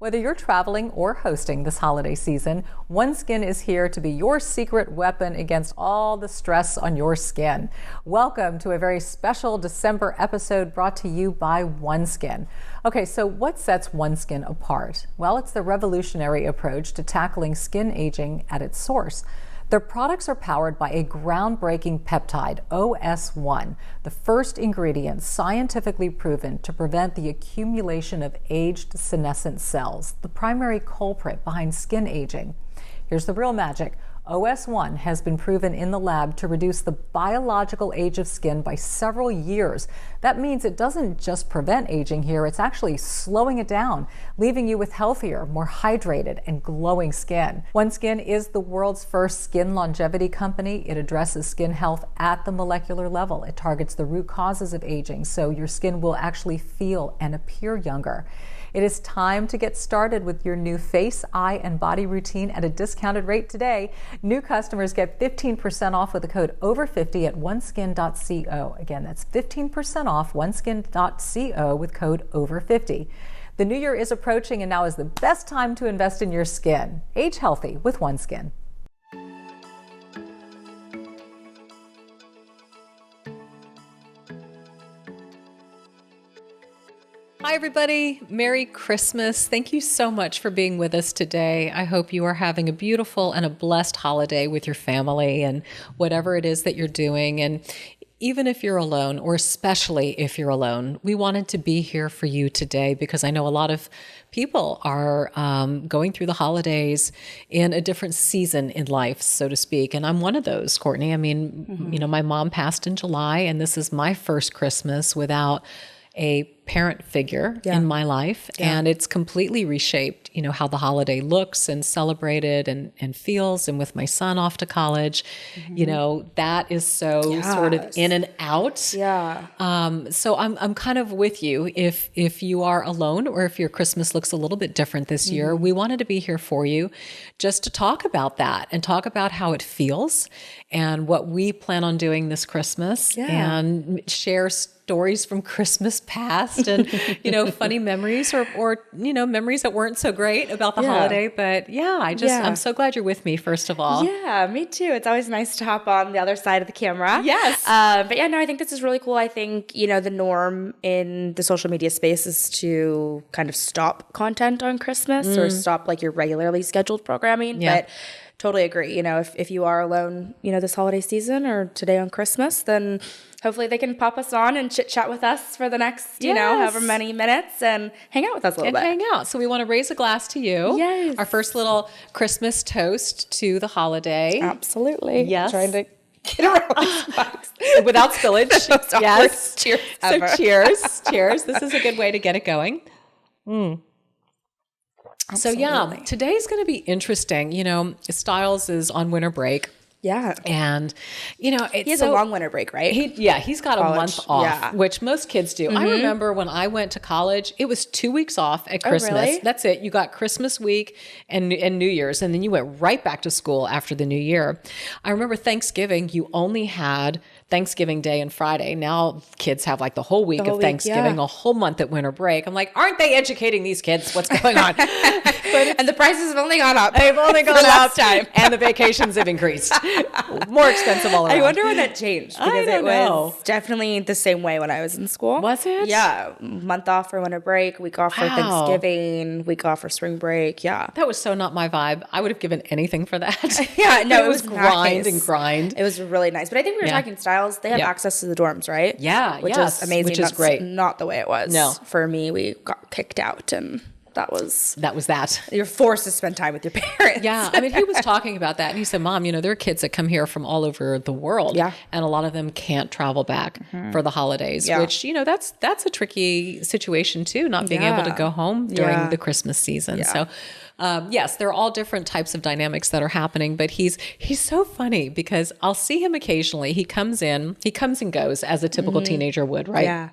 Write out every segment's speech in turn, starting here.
Whether you're traveling or hosting this holiday season, OneSkin is here to be your secret weapon against all the stress on your skin. Welcome to a very special December episode brought to you by OneSkin. Okay, so what sets OneSkin apart? Well, it's the revolutionary approach to tackling skin aging at its source. Their products are powered by a groundbreaking peptide, OS1, the first ingredient scientifically proven to prevent the accumulation of aged senescent cells, the primary culprit behind skin aging. Here's the real magic. OS1 has been proven in the lab to reduce the biological age of skin by several years. That means it doesn't just prevent aging here, it's actually slowing it down, leaving you with healthier, more hydrated, and glowing skin. OneSkin is the world's first skin longevity company. It addresses skin health at the molecular level. It targets the root causes of aging, so your skin will actually feel and appear younger. It is time to get started with your new face, eye, and body routine at a discounted rate today. New customers get 15% off with the code OVER50 at oneskin.co. Again, that's 15% off oneskin.co with code OVER50. The new year is approaching, and now is the best time to invest in your skin. Age healthy with OneSkin. Hi, everybody. Merry Christmas. Thank you so much for being with us today. I hope you are having a beautiful and a blessed holiday with your family and whatever it is that you're doing. And even if you're alone, or especially if you're alone, we wanted to be here for you today because I know a lot of people are going through the holidays in a different season in life, so to speak. And I'm one of those, Courtney. I mean, you know, my mom passed in July, and this is my first Christmas without a parent figure in my life. And it's completely reshaped, you know, how the holiday looks and celebrated and feels. And with my son off to college, you know, that is so sort of in and out. So I'm kind of with you. If you are alone or if your Christmas looks a little bit different this year, we wanted to be here for you just to talk about that and talk about how it feels and what we plan on doing this Christmas and share stories from Christmas past and, you know, funny memories or, you know, memories that weren't so great about the holiday. But I'm so glad you're with me, first of all. Yeah, me too. It's always nice to hop on the other side of the camera. Yes. But yeah, no, I think this is really cool. I think, you know, the norm in the social media space is to kind of stop content on Christmas or stop like your regularly scheduled programming. But totally agree. You know, if you are alone, you know, this holiday season or today on Christmas, then hopefully they can pop us on and chit chat with us for the next, you know, however many minutes and hang out with us a little bit. Hang out. So we want to raise a glass to you. Yes. Our first little Christmas toast to the holiday. Absolutely. Yes. Trying to get around these mics. Without spillage. Yes. Cheers. So cheers. Cheers. This is a good way to get it going. Absolutely. So today's going to be interesting. You know, Styles is on winter break. Yeah. And, you know, he has a long winter break, right? He's got a month off, which most kids do. I remember when I went to college, it was 2 weeks off at Christmas. Really? That's it. You got Christmas week and New Year's, and then you went right back to school after the new year. I remember Thanksgiving, you only had Thanksgiving Day and Friday. Now kids have like the whole week of Thanksgiving, a whole month at winter break. I'm like, aren't they educating these kids? What's going on? And the prices have only gone up. They've only gone up, and the vacations have increased. More expensive all around. I wonder when that changed because it was definitely the same way when I was in school. Was it? Yeah. Month off for winter break, week off for Thanksgiving, week off for spring break. Yeah. That was so not my vibe. I would have given anything for that. It was grind and grind. It was really nice. But I think we were talking Styles. They have access to the dorms, right? Yeah. Which is amazing. Which is great. Not the way it was. No. For me, we got kicked out and that was that. You're forced to spend time with your parents. Yeah. I mean, he was talking about that and he said, Mom, you know, there are kids that come here from all over the world. Yeah. And a lot of them can't travel back for the holidays, which, you know, that's a tricky situation too, not being able to go home during the Christmas season. Yeah. So yes, there are all different types of dynamics that are happening, but he's so funny because I'll see him occasionally. He comes and goes as a typical teenager would, right? Yeah.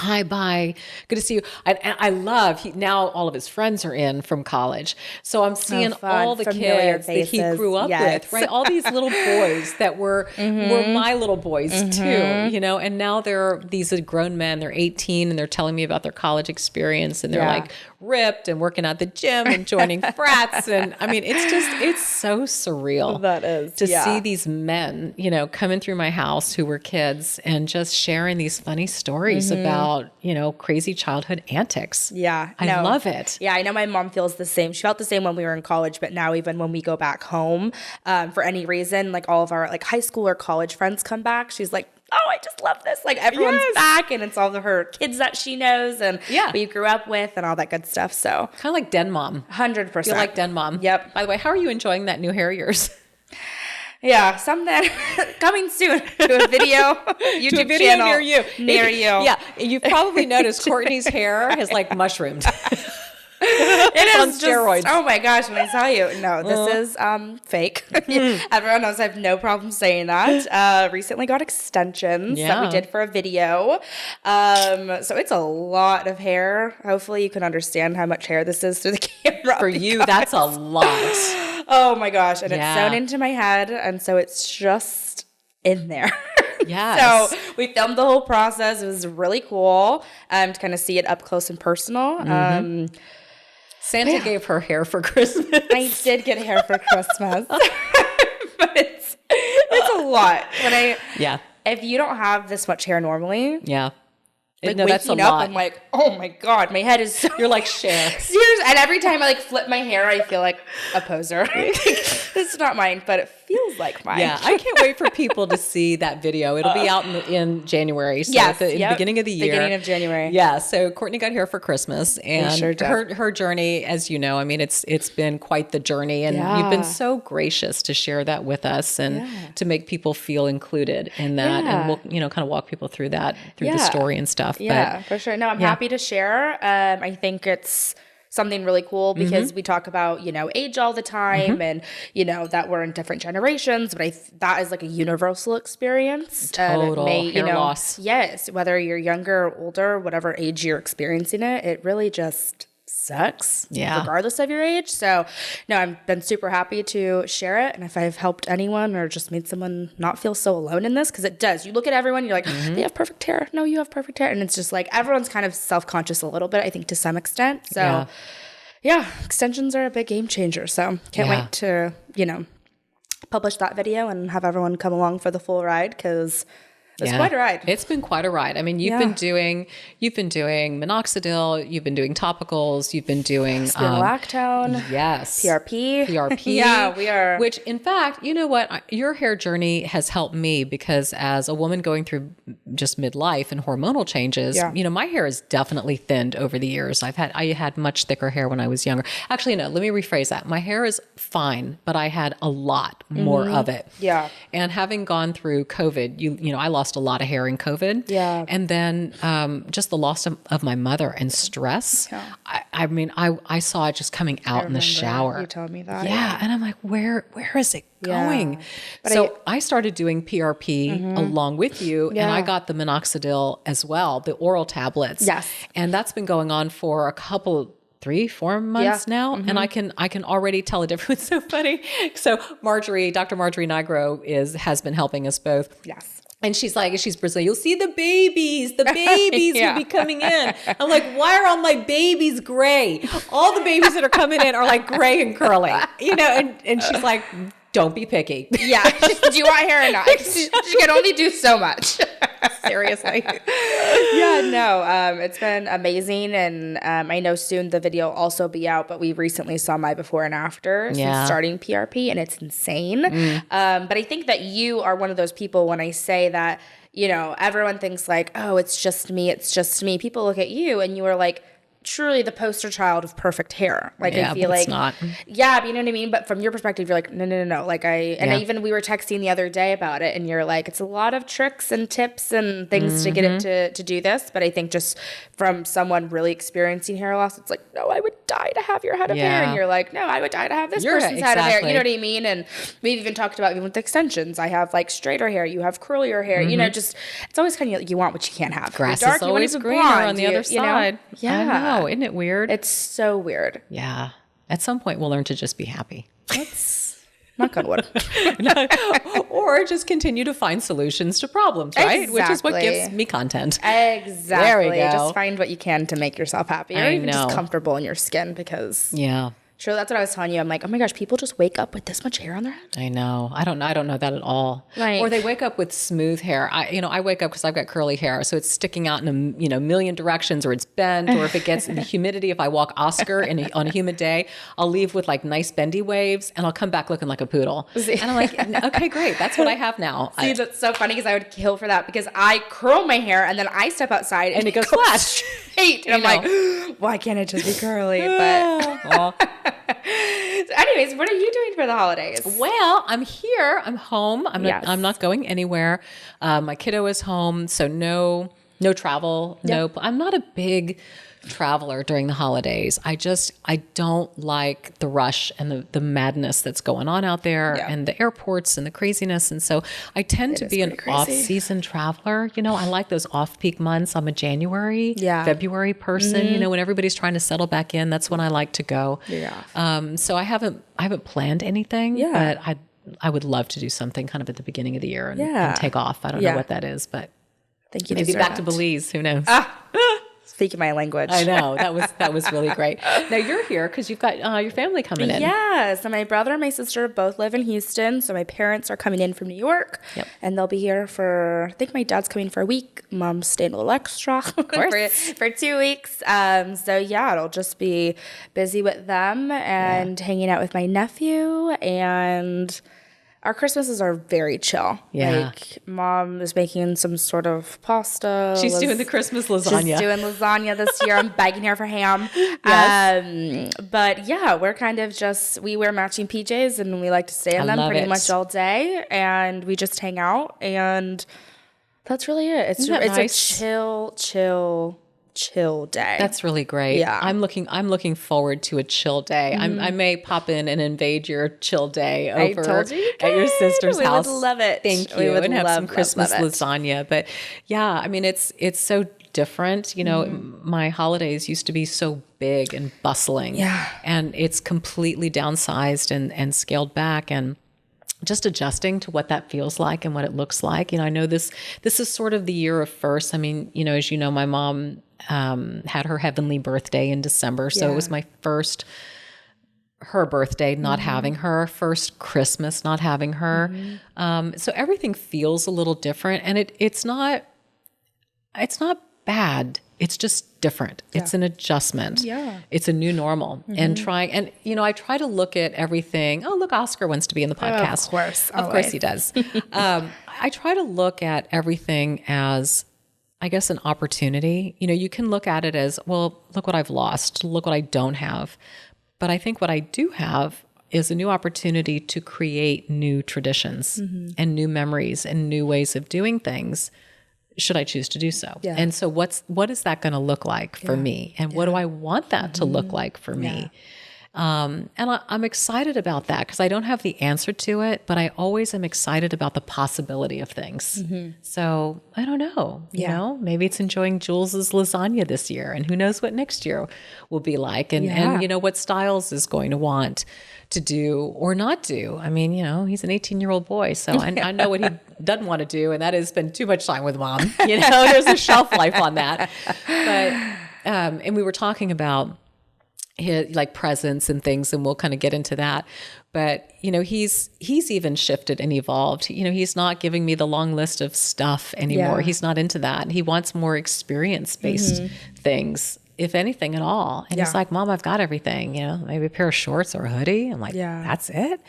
Hi, bye. Good to see you. I love, now all of his friends are in from college. So I'm seeing all the Familiar kids that he faces. grew up Yes. with, right? All these little boys that were my little boys too, you know, and now they're these grown men, they're 18 and they're telling me about their college experience and they're like ripped and working at the gym and joining frats. And I mean, it's so surreal. That is. To see these men, you know, coming through my house who were kids and just sharing these funny stories about, you know, crazy childhood antics. Yeah. I love it. Yeah, I know my mom feels the same. She felt the same when we were in college, but now even when we go back home, for any reason, like all of our like high school or college friends come back, she's like, oh, I just love this. Like everyone's back and it's all of her kids that she knows and we grew up with and all that good stuff. So kind of like Den Mom. 100%. You like Den Mom? Yep. By the way, how are you enjoying that new hair of yours? Yeah, something coming soon to a video YouTube to a video channel near you. Yeah, you've probably noticed Courtney's hair has like mushroomed. It on is steroids. Just, oh my gosh, when I tell you, no, this is fake. Everyone knows I have no problem saying that. Recently got extensions that we did for a video. So it's a lot of hair. Hopefully you can understand how much hair this is through the camera. For you, that's a lot. Oh my gosh. And it's sewn into my head. And so it's just in there. Yes. So we filmed the whole process. It was really cool to kind of see it up close and personal. Santa gave her hair for Christmas. I did get hair for Christmas. But it's a lot. If you don't have this much hair normally. Yeah. Like no, that's a waking up, lot. I'm like, oh my God, my head is so... You're like, Cher. Serious. And every time I like flip my hair, I feel like a poser. It's not mine, but it feels like mine. Yeah, I can't wait for people to see that video. It'll be out in January. So at the beginning of the year. Beginning of January. Yeah, so Courtney got hair for Christmas. And sure did. her journey, as you know, I mean, it's been quite the journey. And you've been so gracious to share that with us and to make people feel included in that. And we'll, you know, kind of walk people through that, through the story and stuff. Yeah, for sure. No, I'm happy to share. I think it's something really cool because we talk about, you know, age all the time and, you know, that we're in different generations, but that is like a universal experience. Total hair loss. Yes. Whether you're younger or older, whatever age you're experiencing it, it really just sucks regardless of your age. So no, I've been super happy to share it. And if I've helped anyone or just made someone not feel so alone in this, because it does. You look at everyone, you're like, they have perfect hair. No, you have perfect hair. And it's just like everyone's kind of self-conscious a little bit, I think, to some extent. So yeah, extensions are a big game changer. So can't wait to, you know, publish that video and have everyone come along for the full ride because it's quite a ride. It's been quite a ride. I mean, you've been doing minoxidil, you've been doing topicals, you've been doing spironolactone, PRP. Yeah, we are. Which, in fact, you know what? Your hair journey has helped me because as a woman going through just midlife and hormonal changes, you know, my hair has definitely thinned over the years. I had much thicker hair when I was younger. Actually, no, let me rephrase that. My hair is fine, but I had a lot more of it. Yeah. And having gone through COVID, you know, I lost a lot of hair in COVID. Yeah. And then just the loss of my mother and stress. Yeah. I mean, I saw it just coming out in the shower. You told me that. Yeah. And I'm like, where is it going? But so I started doing PRP along with you and I got the minoxidil as well, the oral tablets. Yes. And that's been going on for a couple 3-4 months now. And I can already tell a difference. So funny. So Dr. Marjorie Nigro has been helping us both. Yes. And she's Brazilian. You'll see the babies will be coming in. I'm like, why are all my babies gray? All the babies that are coming in are like gray and curly, you know, and she's like, don't be picky. Yeah. Do you want hair or not? She can only do so much. Seriously. Yeah, no, it's been amazing. And I know soon the video will also be out, but we recently saw my before and after since starting PRP and it's insane. But I think that you are one of those people when I say that, you know, everyone thinks like, oh, it's just me. People look at you and you are like, truly the poster child of perfect hair. Like, Yeah, I feel but like, it's not. yeah, but you know what I mean? But from your perspective, you're like, no. Like even we were texting the other day about it, and you're like, it's a lot of tricks and tips and things to get it to do this. But I think just from someone really experiencing hair loss, it's like, no, I would die to have your head of hair. And you're like, no, I would die to have this person's head of hair. You know what I mean? And we've even talked about even with extensions. I have like straighter hair. You have curlier hair. You know, just, it's always kind of like, you want what you can't have. Grass dark, is always greener on the other side. Yeah. I know. Isn't it weird? It's so weird. Yeah. At some point, we'll learn to just be happy. It's knock on wood. Or just continue to find solutions to problems, right? Exactly. Which is what gives me content. Exactly. There we go. Just find what you can to make yourself happy, or even just comfortable in your skin, because sure, that's what I was telling you. I'm like, oh my gosh, people just wake up with this much hair on their head. I know. I don't know that at all. Like, or they wake up with smooth hair. I wake up because I've got curly hair, so it's sticking out in a million directions, or it's bent, or if it gets the humidity. If I walk Oscar on a humid day, I'll leave with like nice bendy waves, and I'll come back looking like a poodle. And I'm like, okay, great, that's what I have now. See, that's so funny, because I would kill for that, because I curl my hair and then I step outside and it goes flat. Straight. And I'm like, why can't it just be curly? But so anyways, what are you doing for the holidays? Well, I'm here. I'm home. I'm not going anywhere. My kiddo is home, so no travel. Nope. I'm not a big traveler during the holidays. I don't like the rush and the madness that's going on out there, and the airports and the craziness. And so I tend to be an off-season traveler. You know, I like those off-peak months. I'm a January, February person. You know, when everybody's trying to settle back in, that's when I like to go. So I haven't planned anything, but I would love to do something kind of at the beginning of the year and take off. I don't know what that is, but thank you. Maybe back to Belize. Who knows? Speaking my language. I know. That was really great. Now you're here because you've got your family coming in. Yeah. So my brother and my sister both live in Houston. So my parents are coming in from New York. And they'll be here for, I think my dad's coming for a week. Mom's staying a little extra for 2 weeks. So yeah, it'll just be busy with them and hanging out with my nephew, and our Christmases are very chill. Like, Mom is making some sort of pasta. She's doing the Christmas lasagna. She's doing lasagna this year. I'm begging her for ham. But yeah, we're kind of we wear matching PJs, and we like to stay in them pretty much all day. And we just hang out, and that's really it. It's nice? A chill day. That's really great. Yeah. I'm looking forward to a chill day. I may pop in and invade your chill day over at your sister's house. We would love it. Thank you. And have some Christmas lasagna. But yeah, I mean, it's so different. You know, my holidays used to be so big and bustling. Yeah. And it's completely downsized and scaled back, and just adjusting to what that feels like and what it looks like. You know, I know this is sort of the year of first. I mean, you know, as you know, my mom had her heavenly birthday in December. So it was my her birthday, not having her, first Christmas, not having her. So everything feels a little different, and it's not bad. It's just different. Yeah. It's an adjustment. Yeah. It's a new normal. And you know, I try to look at everything. Oh, look, Oscar wants to be in the podcast. Of course. Of course he does. I try to look at everything as, I guess, an opportunity. You know, you can look at it as, well, look what I've lost. Look what I don't have. But I think what I do have is a new opportunity to create new traditions and new memories and new ways of doing things, should I choose to do so. Yeah. And so what is that going to look like for me? And what do I want that to look like for me? And I'm excited about that, because I don't have the answer to it, but I always am excited about the possibility of things. So I don't know, you know, maybe it's enjoying Jules's lasagna this year, and who knows what next year will be like, and you know, what Styles is going to want to do or not do. I mean, you know, he's an 18-year-old boy, so I know what he doesn't want to do, and that is spend too much time with Mom. You know, there's a shelf life on that. But and we were talking about like presents and things, and we'll kind of get into that. But, you know, he's even shifted and evolved. You know, he's not giving me the long list of stuff anymore. He's not into that. He wants more experience-based things, if anything at all. And he's like, Mom, I've got everything, you know, maybe a pair of shorts or a hoodie. I'm like, that's it.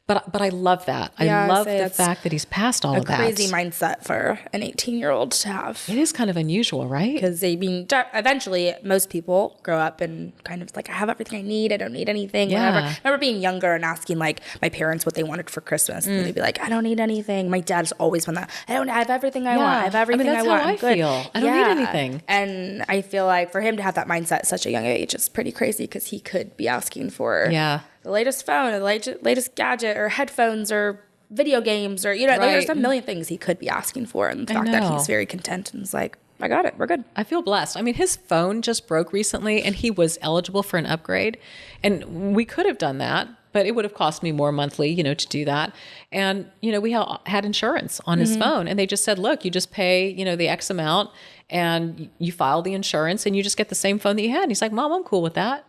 But I love that. Yeah, I love the fact that he's passed all of that. A crazy mindset for an 18-year-old to have. It is kind of unusual, right? Because eventually most people grow up and kind of like, I have everything I need. I don't need anything. Yeah. Whatever. I remember being younger and asking like my parents what they wanted for Christmas. And they'd be like, I don't need anything. My dad's always been that. I have everything I want. I have everything that's I want. How I feel. I don't need anything. And I feel like for him to have that mindset at such a young age is pretty crazy because he could be asking for the latest phone or the latest gadget or headphones or video games or, there's a million things he could be asking for. And the fact that he's very content and is like, I got it. We're good. I feel blessed. I mean, his phone just broke recently and he was eligible for an upgrade. And we could have done that, but it would have cost me more monthly, to do that. And, we had insurance on his phone and they just said, look, you just pay, the X amount and you file the insurance and you just get the same phone that you had. And he's like, Mom, I'm cool with that.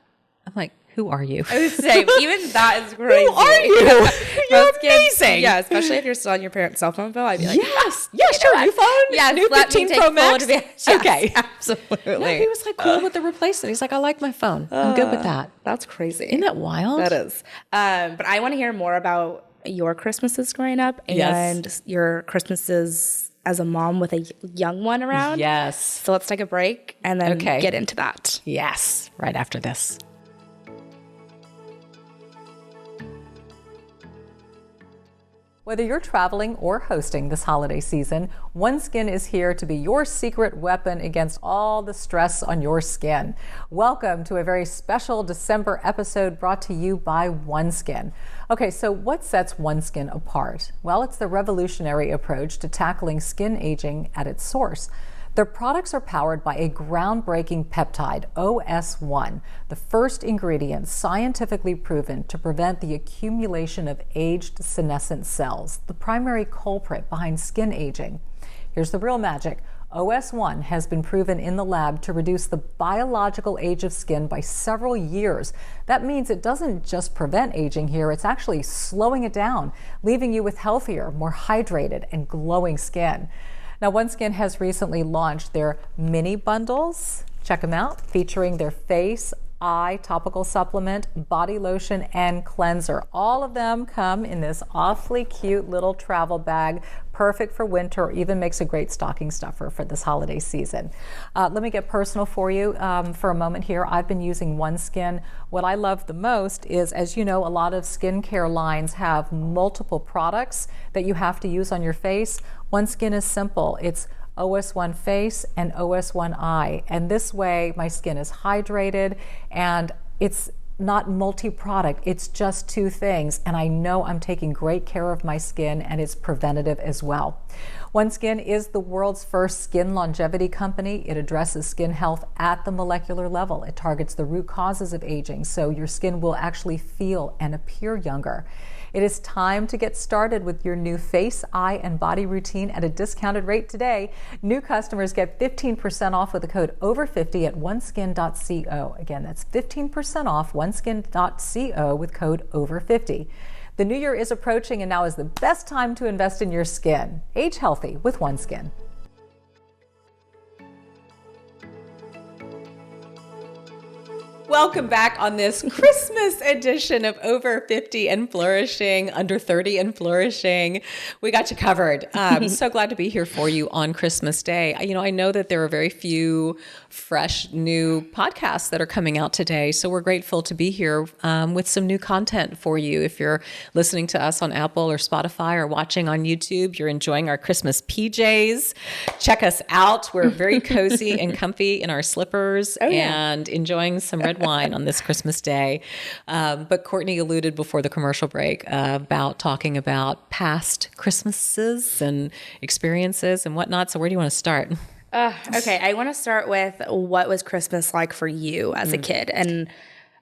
I'm like, who are you? I was saying, even that is crazy. Who are you? You're amazing. Yeah, especially if you're still on your parents' cell phone bill. I'd be like, yes, sure, new phone? Yeah, new 15 Pro Max? Yes, okay. Absolutely. No, he was like cool with the replacement. He's like, I like my phone. I'm good with that. That's crazy. Isn't that wild? That is. But I want to hear more about your Christmases growing up and your Christmases as a mom with a young one around. Yes. So let's take a break and then get into that. Yes, right after this. Whether you're traveling or hosting this holiday season, OneSkin is here to be your secret weapon against all the stress on your skin. Welcome to a very special December episode brought to you by OneSkin. Okay, so what sets OneSkin apart? Well, it's the revolutionary approach to tackling skin aging at its source. Their products are powered by a groundbreaking peptide, OS1, the first ingredient scientifically proven to prevent the accumulation of aged senescent cells, the primary culprit behind skin aging. Here's the real magic. OS1 has been proven in the lab to reduce the biological age of skin by several years. That means it doesn't just prevent aging here, it's actually slowing it down, leaving you with healthier, more hydrated, and glowing skin. Now, OneSkin has recently launched their mini bundles. Check them out, featuring their face, eye topical supplement, body lotion, and cleanser. All of them come in this awfully cute little travel bag, perfect for winter, or even makes a great stocking stuffer for this holiday season. Let me get personal for you for a moment here. I've been using OneSkin. What I love the most is, as you know, a lot of skincare lines have multiple products that you have to use on your face. OneSkin is simple. It's OS1 face and OS1 eye. And this way my skin is hydrated and it's not multi-product. It's just two things. And I know I'm taking great care of my skin and it's preventative as well. OneSkin is the world's first skin longevity company. It addresses skin health at the molecular level. It targets the root causes of aging, so your skin will actually feel and appear younger. It is time to get started with your new face, eye, and body routine at a discounted rate today. New customers get 15% off with the code OVER50 at oneskin.co. Again, that's 15% off oneskin.co with code OVER50. The new year is approaching and now is the best time to invest in your skin. Age healthy with OneSkin. Welcome back on this Christmas edition of Over 50 and Flourishing, Under 30 and Flourishing. We got you covered. I'm so glad to be here for you on Christmas Day. I know that there are very few fresh new podcasts that are coming out today, so we're grateful to be here with some new content for you. If you're listening to us on Apple or Spotify or watching on YouTube, you're enjoying our Christmas PJs. Check us out. We're very cozy and comfy in our slippers and enjoying some red wine on this Christmas day. But Courtney alluded before the commercial break about talking about past Christmases and experiences and whatnot. So where do you want to start? Okay, I want to start with what was Christmas like for you as a kid? And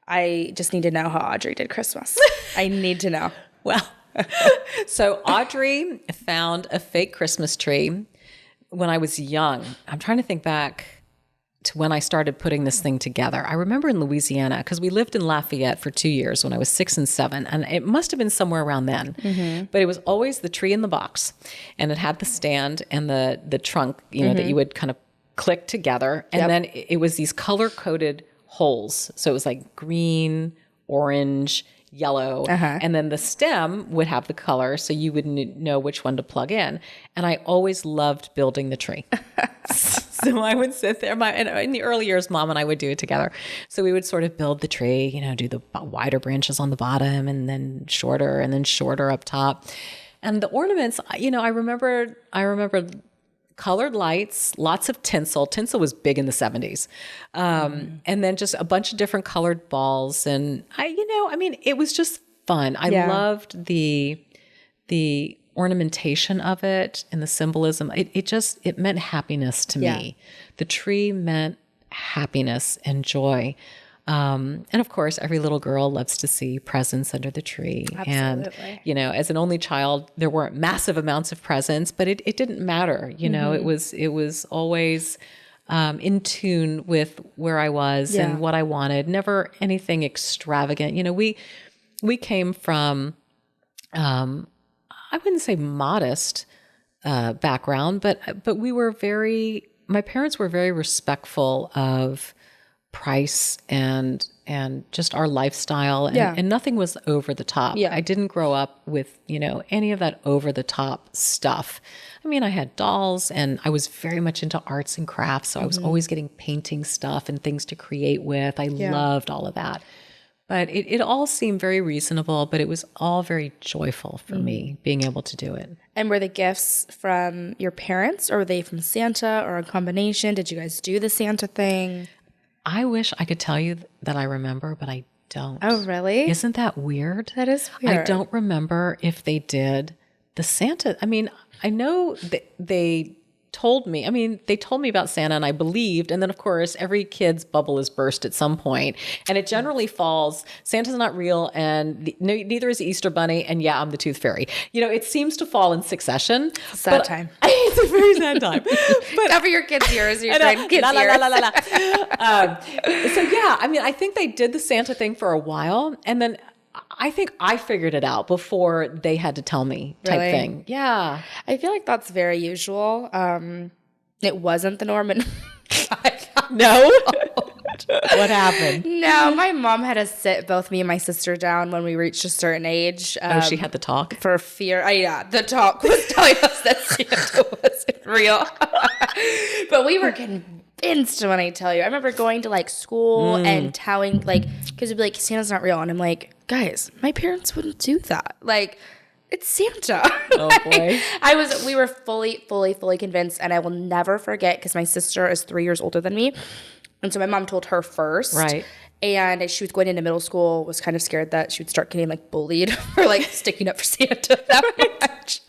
I just need to know how Audrey did Christmas. I need to know. Well, so Audrey found a fake Christmas tree when I was young. I'm trying to think back to when I started putting this thing together. I remember in Louisiana, because we lived in Lafayette for 2 years when I was 6 and 7, and it must have been somewhere around then. Mm-hmm. But it was always the tree in the box, and it had the stand and the trunk, that you would kind of click together, and then it was these color-coded holes. So it was like green, orange, yellow, and then the stem would have the color, so you would know which one to plug in. And I always loved building the tree. So I would sit there. In the early years, Mom and I would do it together. So we would sort of build the tree, do the wider branches on the bottom, and then shorter up top. And the ornaments, I remember colored lights, lots of tinsel. Tinsel was big in the 70s. And then just a bunch of different colored balls. And it was just fun. I loved the ornamentation of it and the symbolism. It meant happiness to me. The tree meant happiness and joy. And of course, every little girl loves to see presents under the tree. Absolutely. And, as an only child, there weren't massive amounts of presents, but it didn't matter. It was always in tune with where I was and what I wanted. Never anything extravagant. We came from, I wouldn't say modest background, but my parents were very respectful of price and just our lifestyle, and nothing was over the top. I didn't grow up with, any of that over the top stuff. I mean, I had dolls, and I was very much into arts and crafts. So I was always getting painting stuff and things to create with. I loved all of that. But it all seemed very reasonable, but it was all very joyful for me being able to do it. And were the gifts from your parents, or were they from Santa, or a combination? Did you guys do the Santa thing? I wish I could tell you that I remember, but I don't. Oh, really? Isn't that weird? That is weird. I don't remember if they did the Santa. I mean, I know they told me about Santa, and I believed. And then, of course, every kid's bubble is burst at some point. And it generally falls, Santa's not real, and neither is the Easter Bunny, and I'm the Tooth Fairy. It seems to fall in succession. Sad time. It's a very sad time. But cover your kids' ears, your grandkids' ears. I think they did the Santa thing for a while, and then I think I figured it out before they had to tell me type thing. Yeah. I feel like that's very usual. It wasn't the norm. No? What happened? No, my mom had to sit both me and my sister down when we reached a certain age. She had the talk? For fear. The talk was telling us that Santa wasn't real. But we were convinced when I tell you. I remember going to school and telling, because it'd be like, Santa's not real. And I'm like, guys, my parents wouldn't do that. It's Santa. Oh boy. We were fully convinced, and I will never forget, because my sister is 3 years older than me. And so my mom told her first. Right. And she was going into middle school, was kind of scared that she would start getting bullied for sticking up for Santa that much.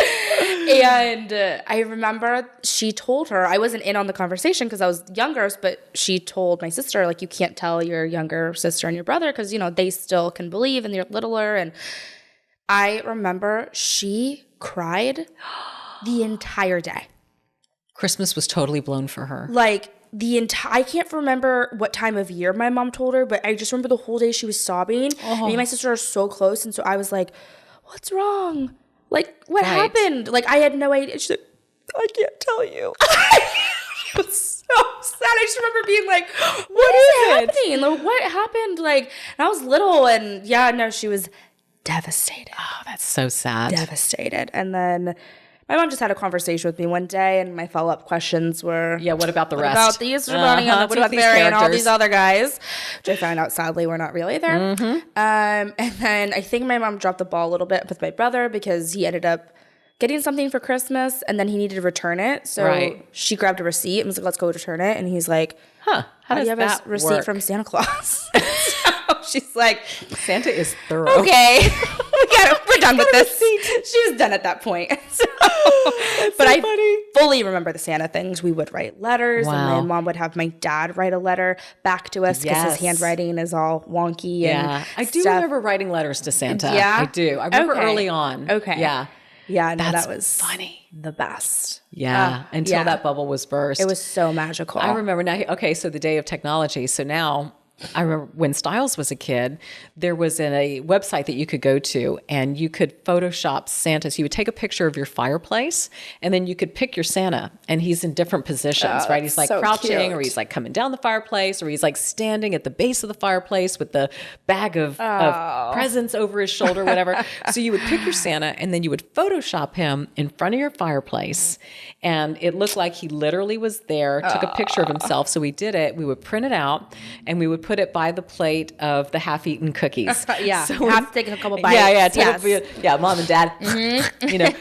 And I remember she told her, I wasn't in on the conversation because I was younger, but she told my sister, you can't tell your younger sister and your brother because, they still can believe and they're littler. And I remember she cried the entire day. Christmas was totally blown for her. I can't remember what time of year my mom told her, but I just remember the whole day she was sobbing. Me and my sister are so close, and so I was like, what's wrong? What happened? I had no idea. She's like, I can't tell you. It was so sad. I just remember being like, what is happening? What happened? And I was little, and she was devastated. Oh, that's so sad. Devastated. And then my mom just had a conversation with me one day, and my follow-up questions were, what about the rest? What about the Easter Bunny and the Tooth Fairy and all these other guys, which I found out, sadly, were not really there. And then I think my mom dropped the ball a little bit with my brother because he ended up getting something for Christmas, and then he needed to return it. So she grabbed a receipt and was like, let's go return it. And he's like, how do does you have that a receipt work? from Santa Claus? So she's like, Santa is thorough. Okay. We're done with this. She was done at that point. But I fully remember the Santa things. We would write letters, and my mom would have my dad write a letter back to us because his handwriting is all wonky. Yeah, and I do remember writing letters to Santa. Yeah, I do. I remember early on. Okay. Yeah. Yeah, no, That's that was funny. The best. Yeah, until that bubble was burst. It was so magical. I remember now. Okay, so the day of technology. So now I remember when Styles was a kid, there was a website that you could go to and you could Photoshop Santa. So you would take a picture of your fireplace and then you could pick your Santa and he's in different positions, right? He's like so crouching cute. or he's like coming down the fireplace or he's like standing at the base of the fireplace with the bag of presents over his shoulder, whatever. So you would pick your Santa and then you would Photoshop him in front of your fireplace. And it looked like he literally was there, took a picture of himself. So we did it. We would print it out and we would put it by the plate of the half-eaten cookies. So you have to take a couple bites. Yeah, mom and dad,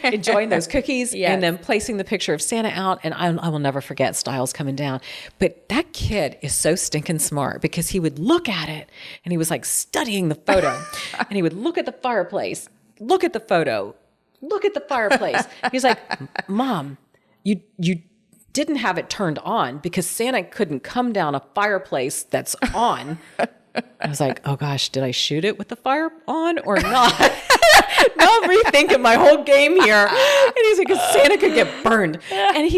enjoying those cookies and then placing the picture of Santa out. And I will never forget Styles coming down. But that kid is so stinking smart because he would look at it and he was like studying the photo and he would look at the fireplace, look at the photo, look at the fireplace. He's like, Mom, you didn't have it turned on because Santa couldn't come down a fireplace that's on. I was like, oh gosh, did I shoot it with the fire on or not? Now I'm rethinking my whole game here. And he's like, Santa could get burned. And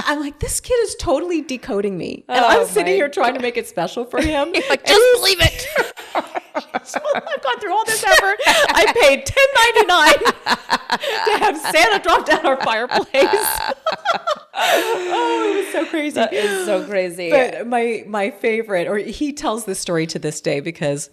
I'm like, this kid is totally decoding me. And I'm sitting here trying to make it special for him. He's like, just believe it. So I've gone through all this effort. I paid $10.99 to have Santa drop down our fireplace. Oh, it was so crazy. That is so crazy. But my favorite, or he tells this story to this day because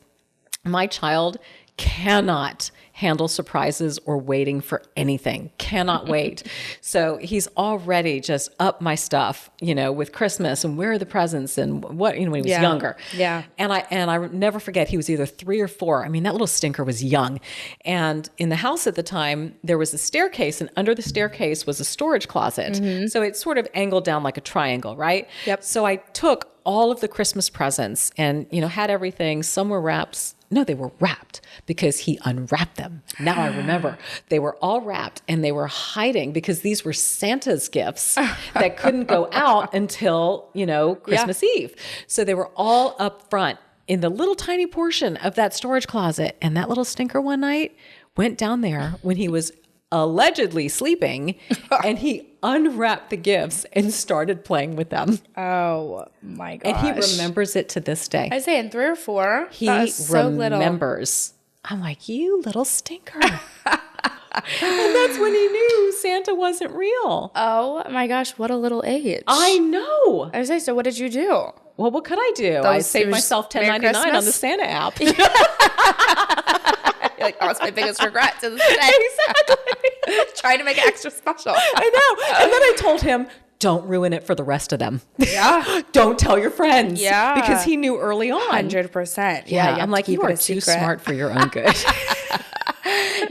my child cannot handle surprises or waiting for anything. Cannot wait. So he's already just up my stuff, with Christmas and where are the presents and what, when he was younger. Yeah. And I never forget, he was either 3 or 4. I mean, that little stinker was young. And in the house at the time, there was a staircase and under the staircase was a storage closet. Mm-hmm. So it sort of angled down like a triangle, right? Yep. So I took all of the Christmas presents and, had everything. Some were wrapped. No, they were wrapped because he unwrapped them. Now I remember they were all wrapped and they were hiding because these were Santa's gifts that couldn't go out until, Christmas Eve. So they were all up front in the little tiny portion of that storage closet. And that little stinker one night went down there when he was allegedly sleeping and he unwrapped the gifts and started playing with them. Oh my gosh. And he remembers it to this day. I say in 3 or 4. He remembers. I'm like, you little stinker. And that's when he knew Santa wasn't real. Oh my gosh, what a little age. I know. I say, so what did you do? Well, what could I do? I saved myself $10.99 on the Santa app. You're like, that's my biggest regret to this day. Exactly. Trying to make it extra special. I know. And then I told him, don't ruin it for the rest of them. Yeah. Don't tell your friends. Yeah. Because he knew early on. 100%. Yeah. I'm like, you are too smart for your own good.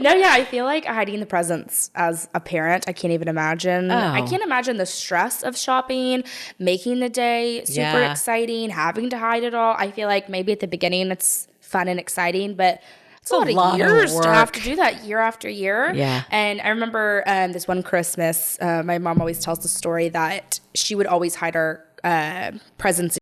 No, yeah, I feel like hiding the presents as a parent, I can't even imagine. I can't imagine the stress of shopping, making the day super exciting, having to hide it all. I feel like maybe at the beginning it's fun and exciting, but it's a lot of years to have to do that year after year. Yeah. And I remember this one Christmas, my mom always tells the story that she would always hide our presents.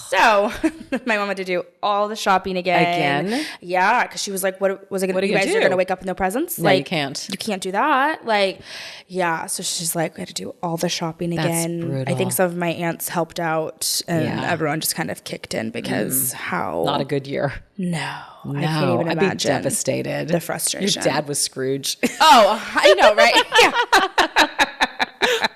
So my mom had to do all the shopping again. Yeah, because she was like, "What was it going to? You guys are going to wake up with no presents? No, you can't. You can't do that." Like, yeah. So she's like, "We had to do all the shopping again." That's brutal. I think some of my aunts helped out, and everyone just kind of kicked in because not a good year. No, I can't even imagine. I'd be devastated. The frustration. Your dad was Scrooge. Oh, I know, right? Yeah.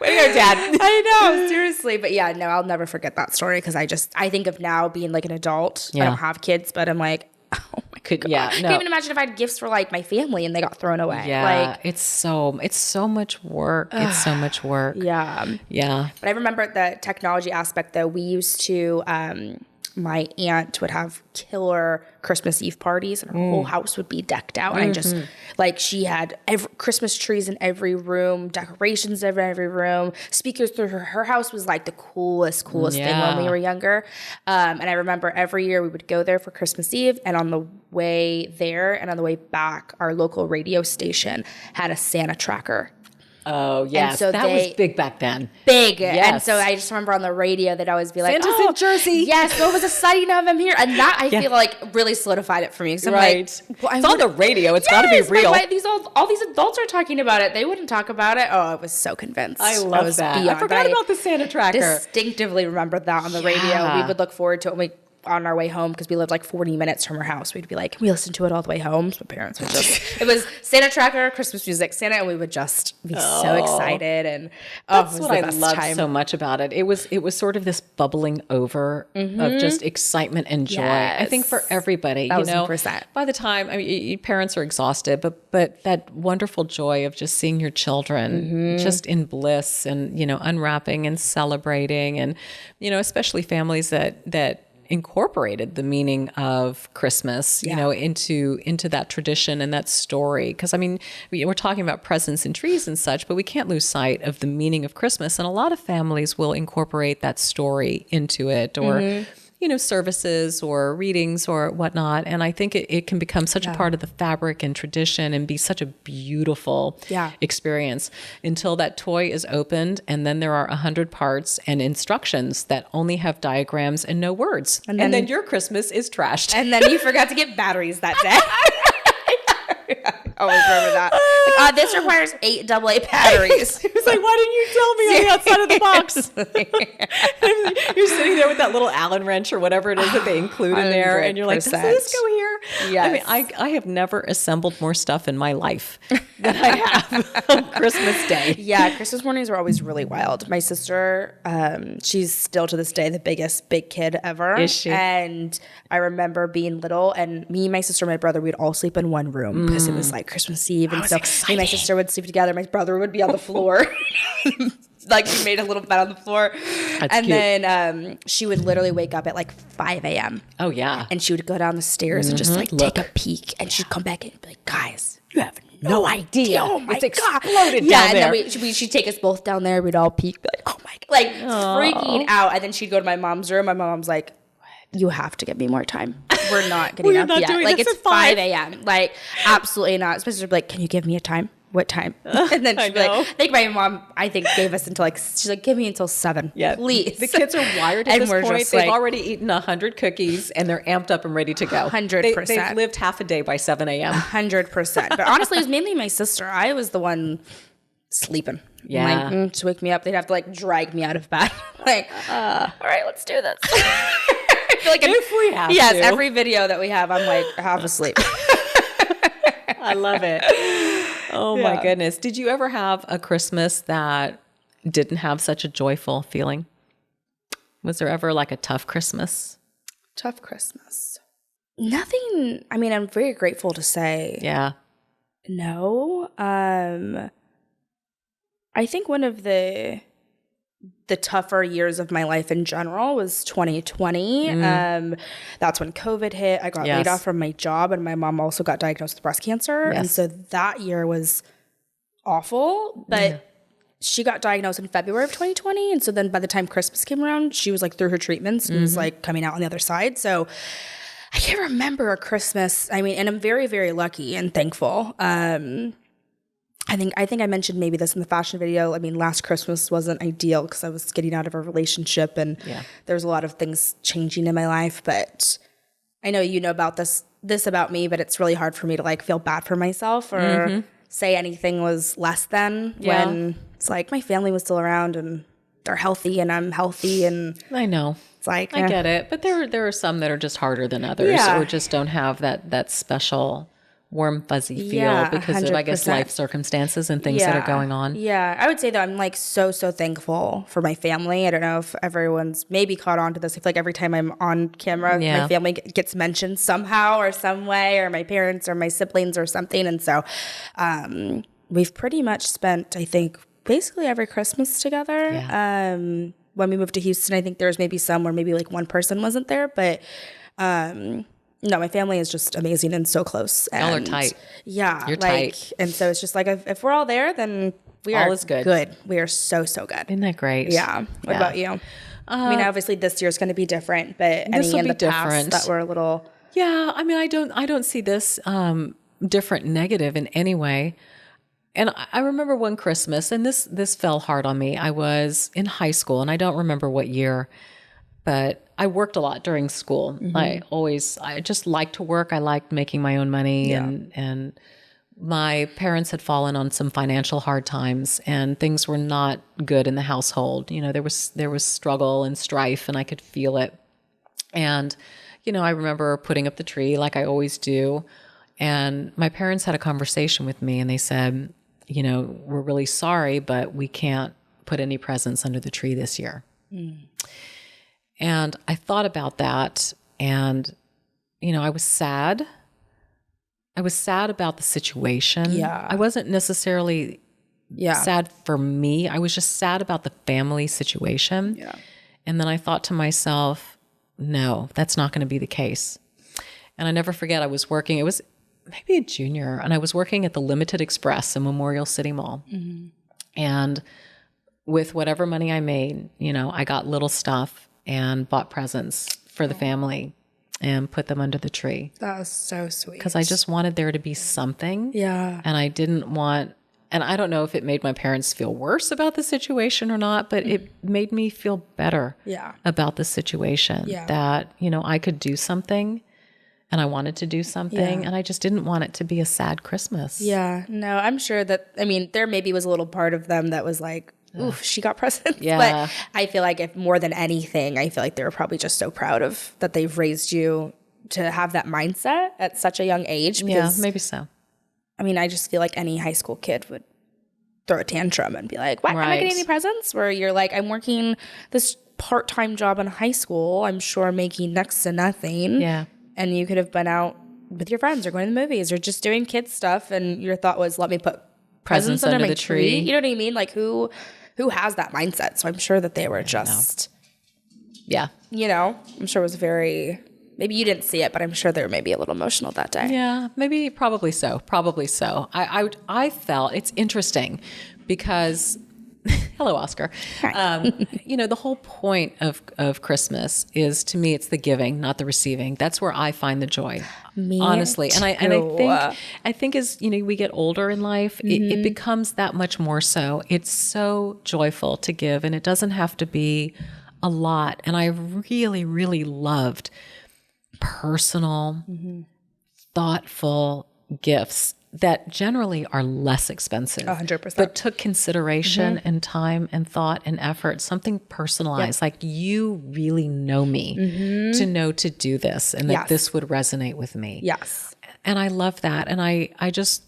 Way to go, Dad. I know, seriously. But yeah, no, I'll never forget that story because I think of now being like an adult. I don't have kids, but I'm like, oh my Can't even imagine if I had gifts for like my family and they got thrown away. Yeah, like, it's so much work. It's so much work. Yeah. But I remember the technology aspect though. We used to, my aunt would have killer Christmas Eve parties and her whole house would be decked out. And I just, like, she had Christmas trees in every room, decorations in every room, speakers through her house was like the coolest thing when we were younger. And I remember every year we would go there for Christmas Eve, and on the way there and on the way back, our local radio station had a Santa tracker. Oh, yes. So that was big back then. Big. Yes. And so I just remember on the radio they'd always be like, Santa's in Jersey. Yes. What was a sighting of him here? And that I feel like really solidified it for me. So right. I'm like, well, it's on the radio. It's got to be real. Like, all these adults are talking about it. They wouldn't talk about it. Oh, I was so convinced. I love that. I forgot about the Santa tracker. Distinctively remember that on the radio. We would look forward to it on our way home because we lived like 40 minutes from our house. We'd be like, can we listen to it all the way home? So my parents would just, it was Santa tracker, Christmas music, Santa, and we would just be so excited. And that's what I loved so much about it. It was sort of this bubbling over of just excitement and joy. Yes. I think for everybody, 1,000%. By the time, I mean, parents are exhausted, but that wonderful joy of just seeing your children just in bliss and, unwrapping and celebrating, and, especially families that incorporated the meaning of Christmas, into that tradition and that story. Because I mean, we're talking about presents and trees and such, but we can't lose sight of the meaning of Christmas. And a lot of families will incorporate that story into it, or services or readings or whatnot. And I think it can become such a part of the fabric and tradition and be such a beautiful experience until that toy is opened. And then there are 100 parts and instructions that only have diagrams and no words. And then your Christmas is trashed. And then you forgot to get batteries that day. Always remember that. Like, this requires 8 AA batteries. It was like, why didn't you tell me on the outside of the box? You're sitting there with that little Allen wrench or whatever it is that they include in there, and you're like, does this go here? Yes. I mean, I have never assembled more stuff in my life than I have on Christmas Day. Yeah, Christmas mornings were always really wild. My sister, she's still to this day the biggest big kid ever. Is she? And I remember being little, and me, my sister, and my brother, we'd all sleep in one room because it was like Christmas Eve, and so me and my sister would sleep together. My brother would be on the floor. Like, we made a little bed on the floor. That's and cute. Then she would literally wake up at like 5 a.m. Oh, yeah. And she would go down the stairs and just like take a peek. And she'd come back in and be like, guys, you have no idea. Oh my it's God. Exploded down there. And then she'd take us both down there. We'd all peek, be like, oh my God. Like, freaking out. And then she'd go to my mom's room. My mom's like, you have to give me more time. We're not getting up yet. Like, it's 5 a.m. Like, absolutely not. Especially like, can you give me a time? What time? And then she'd be like, I think my mom, gave us until like, she's like, give me until 7, please. The kids are wired at this point. They've already eaten 100 cookies and they're amped up and ready to go. 100%. They've lived half a day by 7 a.m. 100%. But honestly, it was mainly my sister. I was the one sleeping. Yeah. Like, to wake me up, they'd have to like drag me out of bed. Like, all right, let's do this. I feel like if we have yes, to. Every video that we have, I'm like half asleep. I love it. Oh my goodness. Did you ever have a Christmas that didn't have such a joyful feeling? Was there ever like a tough Christmas? Tough Christmas. Nothing. I mean, I'm very grateful to say. Yeah. No. I think one of the tougher years of my life in general was 2020. That's when COVID hit. I got laid off from my job, and my mom also got diagnosed with breast cancer. Yes. And so that year was awful, but she got diagnosed in February of 2020. And so then by the time Christmas came around, she was like through her treatments and was like coming out on the other side. So I can't remember a Christmas. I mean, and I'm very, very lucky and thankful. I think I mentioned maybe this in the fashion video. I mean, last Christmas wasn't ideal because I was getting out of a relationship and there was a lot of things changing in my life. But I know you know about this about me, but it's really hard for me to like feel bad for myself or say anything was less than when it's like my family was still around and they're healthy and I'm healthy. And I know. It's like, I get it. But there are some that are just harder than others or just don't have that special warm, fuzzy feel because of, I guess, 100%. life circumstances and things that are going on. Yeah. I would say that I'm like so thankful for my family. I don't know if everyone's maybe caught on to this. I feel like every time I'm on camera, my family gets mentioned somehow or some way, or my parents or my siblings or something. And so we've pretty much spent, I think, basically every Christmas together. Yeah. When we moved to Houston, I think there was maybe some where maybe like one person wasn't there, but no, my family is just amazing and so close. Y'all are tight. Yeah. You're tight. And so it's just like, if we're all there, then all is good. We are so good. Isn't that great? Yeah. What about you? I mean, obviously this year's going to be different, but any in the past that were a little. Yeah. I mean, I don't see this different negative in any way. And I remember one Christmas, and this fell hard on me. I was in high school, and I don't remember what year, but I worked a lot during school. Mm-hmm. I just liked to work. I liked making my own money, and my parents had fallen on some financial hard times, and things were not good in the household. You know, there was struggle and strife, and I could feel it. And, you know, I remember putting up the tree like I always do. And my parents had a conversation with me, and they said, you know, we're really sorry, but we can't put any presents under the tree this year. Mm. And I thought about that, and, you know, I was sad. I was sad about the situation. Yeah. I wasn't necessarily sad for me. I was just sad about the family situation. Yeah. And then I thought to myself, no, that's not going to be the case. And I never forget, I was working, it was maybe a junior, and I was working at the Limited Express in Memorial City Mall. Mm-hmm. And with whatever money I made, you know, I got little stuff and bought presents for the family and put them under the tree. That was so sweet. Because I just wanted there to be something. Yeah. And I didn't want, and I don't know if it made my parents feel worse about the situation or not, but it made me feel better about the situation. Yeah. That, you know, I could do something, and I wanted to do something, and I just didn't want it to be a sad Christmas. Yeah. No, I'm sure that, I mean, there maybe was a little part of them that was like, oof, she got presents. Yeah. But I feel like if more than anything, I feel like they were probably just so proud of that they've raised you to have that mindset at such a young age. Because, yeah, maybe so. I mean, I just feel like any high school kid would throw a tantrum and be like, what, am I getting any presents? Where you're like, I'm working this part-time job in high school. I'm sure making next to nothing. Yeah. And you could have been out with your friends or going to the movies or just doing kid stuff. And your thought was, let me put presents under my tree. You know what I mean? Like who has that mindset? So I'm sure that they were just, you know, I'm sure it was very, maybe you didn't see it, but I'm sure they were maybe a little emotional that day. Yeah, maybe, probably so. I felt it's interesting because, hello, Oscar. You know, the whole point of Christmas is, to me, it's the giving, not the receiving. That's where I find the joy, honestly. Too. I think as, you know, we get older in life, it becomes that much more so. It's so joyful to give, and it doesn't have to be a lot. And I really, really loved personal, thoughtful gifts that generally are less expensive, 100%, but took consideration and time and thought and effort, something personalized, like you really know me to know to do this, and that this would resonate with me. Yes. And I love that. And I just,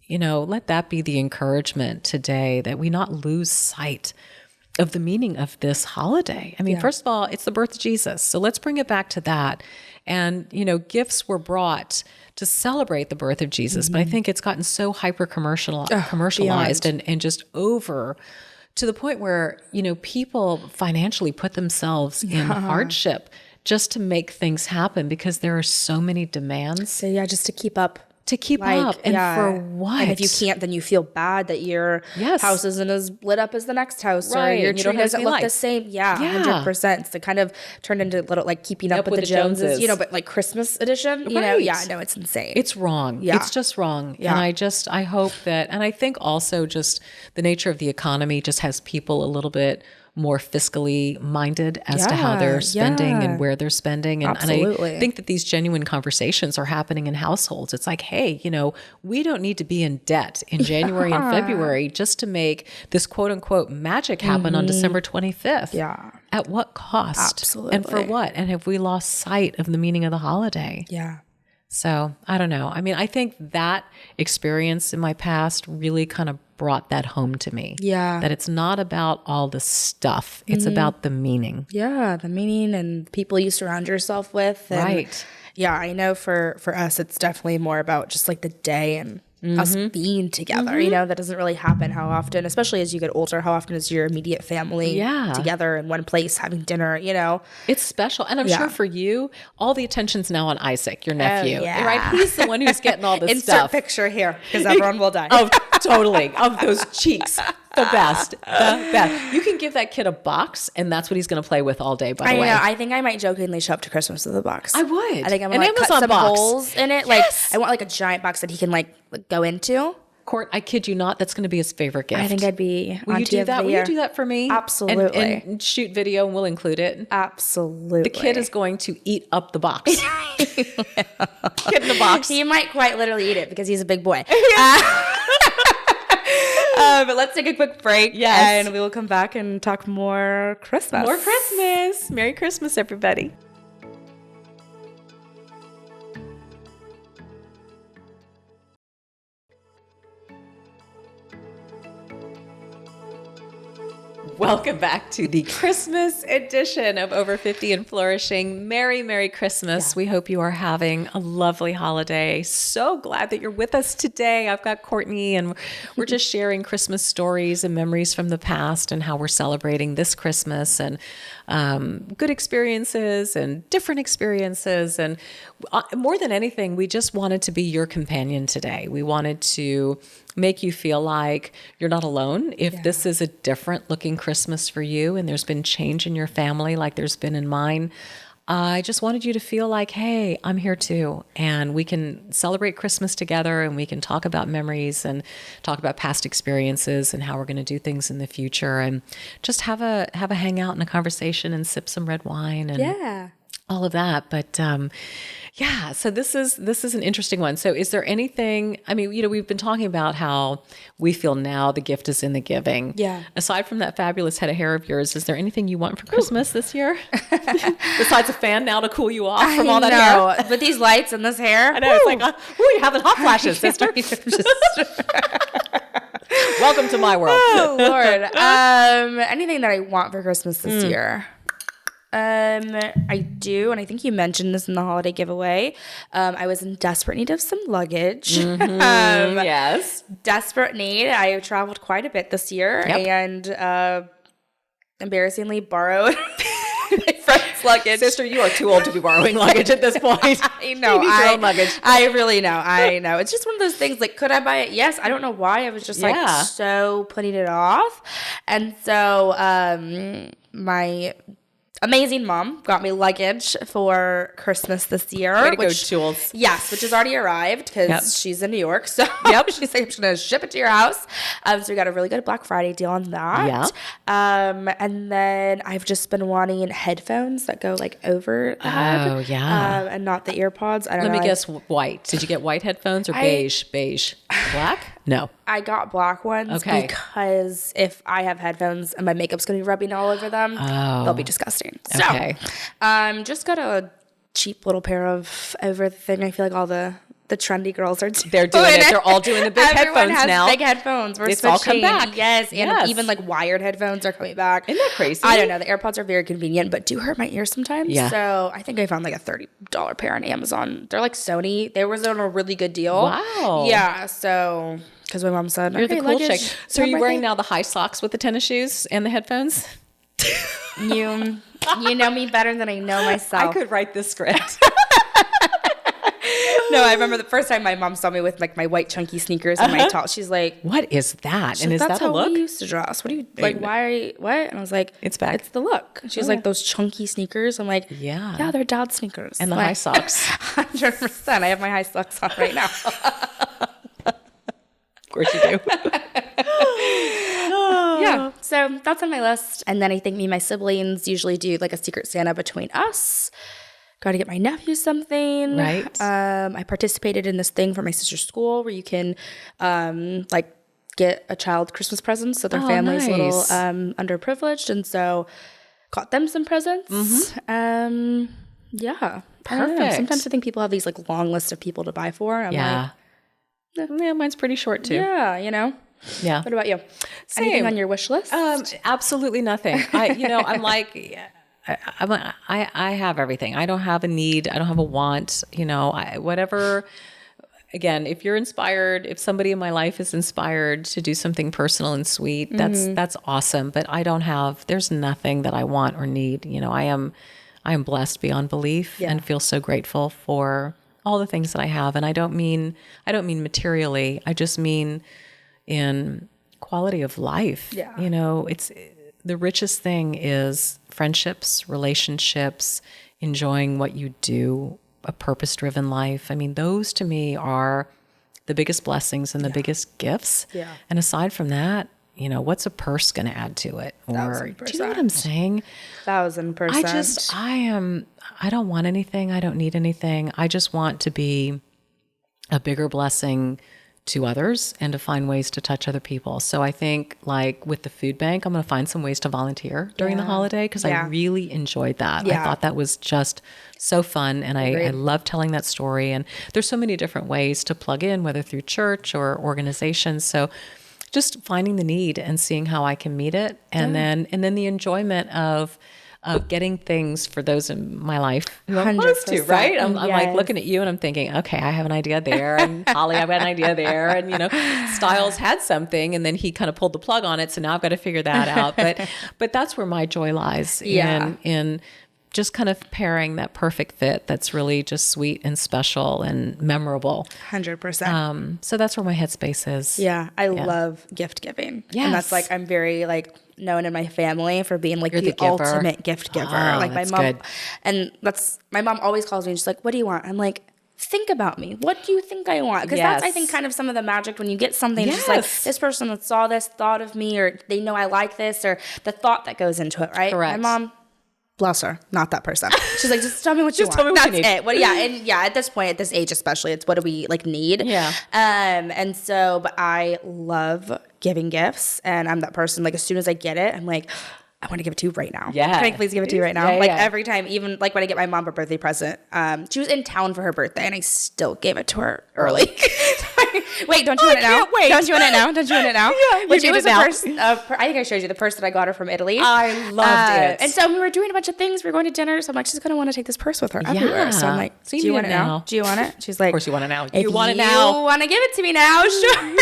you know, let that be the encouragement today, that we not lose sight of the meaning of this holiday. I mean, first of all, it's the birth of Jesus. So let's bring it back to that. And, you know, gifts were brought to celebrate the birth of Jesus, but I think it's gotten so commercialized and just over to the point where, you know, people financially put themselves in hardship just to make things happen because there are so many demands. So just to keep up. And for what? And if you can't, then you feel bad that your house isn't as lit up as the next house, or your tree doesn't look the same. 100%. It's to kind of turn into little like keeping up with the Joneses, you know, but like Christmas edition, you know, it's insane. It's wrong. It's just wrong. And I hope that, and I think also just the nature of the economy just has people a little bit more fiscally minded as to how they're spending and where they're spending. And I think that these genuine conversations are happening in households. It's like, hey, you know, we don't need to be in debt in January and February just to make this quote unquote magic happen on December 25th. Yeah. At what cost? Absolutely. And for what? And have we lost sight of the meaning of the holiday? Yeah. So I don't know. I mean, I think that experience in my past really kind of brought that home to me. Yeah. That it's not about all the stuff. It's about the meaning. Yeah. The meaning and people you surround yourself with. And Right. yeah. I know for us, it's definitely more about just like the day and us being together. You know, that doesn't really happen how often, especially as you get older. How often is your immediate family together in one place having dinner, you know? It's special. And I'm sure for you, all the attention's now on Isaac, your nephew. yeah. Right? He's the one who's getting all this Insert stuff. picture here because everyone will die. Oh, totally. Of those cheeks. The best. The best. You can give that kid a box, and that's what he's going to play with all day, by the way. I know. I think I might jokingly show up to Christmas with a box. I would. I think I'm An going to cut Amazon some box. holes in it. Yes. Like, I want like a giant box that he can like go into. Court, I kid you not, that's going to be his favorite gift. I think I'd be Will you auntie do of that? the Will year. you do that for me? Absolutely. And shoot video, and we'll include it. Absolutely. The kid is going to eat up the box. Kid in the box. He might quite literally eat it because he's a big boy. But let's take a quick break. Yes. And we will come back and talk more Christmas. More Christmas. Merry Christmas, everybody. Welcome back to the Christmas edition of Over 50 and Flourishing. Merry, Merry Christmas. Yeah. We hope you are having a lovely holiday. So glad that you're with us today. I've got Courtney, and we're just sharing Christmas stories and memories from the past and how we're celebrating this Christmas, and good experiences and different experiences. And more than anything, we just wanted to be your companion today. We wanted to make you feel like you're not alone. If this is a different looking Christmas for you and there's been change in your family like there's been in mine, I just wanted you to feel like, hey, I'm here too. And we can celebrate Christmas together, and we can talk about memories and talk about past experiences and how we're going to do things in the future, and just have a hangout and a conversation and sip some red wine and all of that. But so this is an interesting one. So is there anything, I mean, we've been talking about how we feel now the gift is in the giving. Yeah. Aside from that fabulous head of hair of yours, is there anything you want for Christmas this year? Besides a fan now to cool you off from all that hair? With these lights and this hair. I know. It's like, you're having hot flashes, sister. Welcome to my world. Oh, Lord. Anything that I want for Christmas this year? I do, and I think you mentioned this in the holiday giveaway. I was in desperate need of some luggage. Yes. Desperate need. I traveled quite a bit this year, and embarrassingly borrowed my friend's luggage. Sister, you are too old to be borrowing luggage at this point. I know. You need your own luggage. I really know. I know. It's just one of those things, like, could I buy it? Yes. I don't know why. I was just like so putting it off. And so my amazing mom got me luggage for Christmas this year. Way to go, Jules. Yes, which has already arrived because she's in New York. So she's like, I'm just going to ship it to your house. So we got a really good Black Friday deal on that. Yeah. And then I've just been wanting headphones that go like over the head. Oh, yeah. And not the earpods. I don't know. Let me guess, white. Did you get white headphones or beige? Beige. Black? No. I got black ones because if I have headphones and my makeup's going to be rubbing all over them, they'll be disgusting. So, just got a cheap little pair of over the thing. I feel like all the trendy girls are doing it. They're all doing the big Everyone headphones has now. Big headphones. We're switching. All come back. Yes, and even like wired headphones are coming back. Isn't that crazy? I don't know. The AirPods are very convenient, but do hurt my ears sometimes. Yeah. So I think I found like a $30 pair on Amazon. They're like Sony. They was on a really good deal. Wow. Yeah. So because my mom said, you're the cool chick. So are you wearing now the high socks with the tennis shoes and the headphones? You know me better than I know myself. I could write this script. No, I remember the first time my mom saw me with like my white chunky sneakers and my top. She's like, "What is that?" And is that the look? That's how we used to dress. What do you like? Why? What? And I was like, "It's back. It's the look." She's like, "Those chunky sneakers." I'm like, "Yeah, they're dad sneakers." And the high socks. 100%. I have my high socks on right now. Of course you do. Yeah, so that's on my list. And then I think me and my siblings usually do like a secret Santa between us. Got to get my nephew something. Right. I participated in this thing for my sister's school where you can like get a child Christmas presents so their family's a little underprivileged. And so got them some presents. Yeah. Perfect. Sometimes I think people have these like long list of people to buy for. I'm Yeah. Mine's pretty short too. Yeah, Yeah. What about you? Same. Anything on your wish list? Absolutely nothing. I'm like, I have everything. I don't have a need. I don't have a want. Whatever. Again, if you're inspired, if somebody in my life is inspired to do something personal and sweet, that's awesome. But there's nothing that I want or need. I am blessed beyond belief and feel so grateful for all the things that I have. And I don't mean materially. I just mean in quality of life. Yeah. It's the richest thing is friendships, relationships, enjoying what you do, a purpose-driven life. I mean, those to me are the biggest blessings and the biggest gifts. Yeah. And aside from that, what's a purse going to add to it? Or 1000%. do you know what I'm saying? 1000%. I don't want anything. I don't need anything. I just want to be a bigger blessing to others and to find ways to touch other people. So I think like with the food bank, I'm going to find some ways to volunteer during the holiday because I really enjoyed that. Yeah. I thought that was just so fun. And I love telling that story. And there's so many different ways to plug in, whether through church or organizations. So just finding the need and seeing how I can meet it. And then the enjoyment of getting things for those in my life who I'm close to, right? I'm like looking at you and I'm thinking, okay, I have an idea there. And Holly, I've got an idea there. And, Styles had something and then he kind of pulled the plug on it. So now I've got to figure that out. But that's where my joy lies in just kind of pairing that perfect fit that's really just sweet and special and memorable. 100%. So that's where my headspace is. Yeah. I love gift giving. Yes. And that's like, I'm very like known in my family for being like You're the ultimate gift giver. Oh, like my that's mom, good. and my mom always calls me and she's like, what do you want? I'm like, think about me. What do you think I want? Because that's, I think, kind of some of the magic when you get something just like this person that saw this thought of me, or they know I like this, or the thought that goes into it, right? Correct. My mom, bless her, not that person. She's like, just tell me what you want. Tell me what That's you need. it. Well, at this point, at this age especially, it's what do we like need? Yeah. And so, but I love giving gifts, and I'm that person, like as soon as I get it, I'm like, I want to give it to you right now. Yeah. Can I please give it to you right now? Yeah, Every time, even like when I get my mom a birthday present, she was in town for her birthday and I still gave it to her early. Wait, don't you want it now? Wait. Don't you want it now? Don't you want it now? Yeah, Which you it need was it now. I think I showed you the purse that I got her from Italy. I loved it. And so we were doing a bunch of things. We were going to dinner. So I'm like, she's going to want to take this purse with her everywhere. So I'm like, So do you want it now? Do you want it? She's like, Of course you want it now. If You want it now. You want to give it to me now? Sure.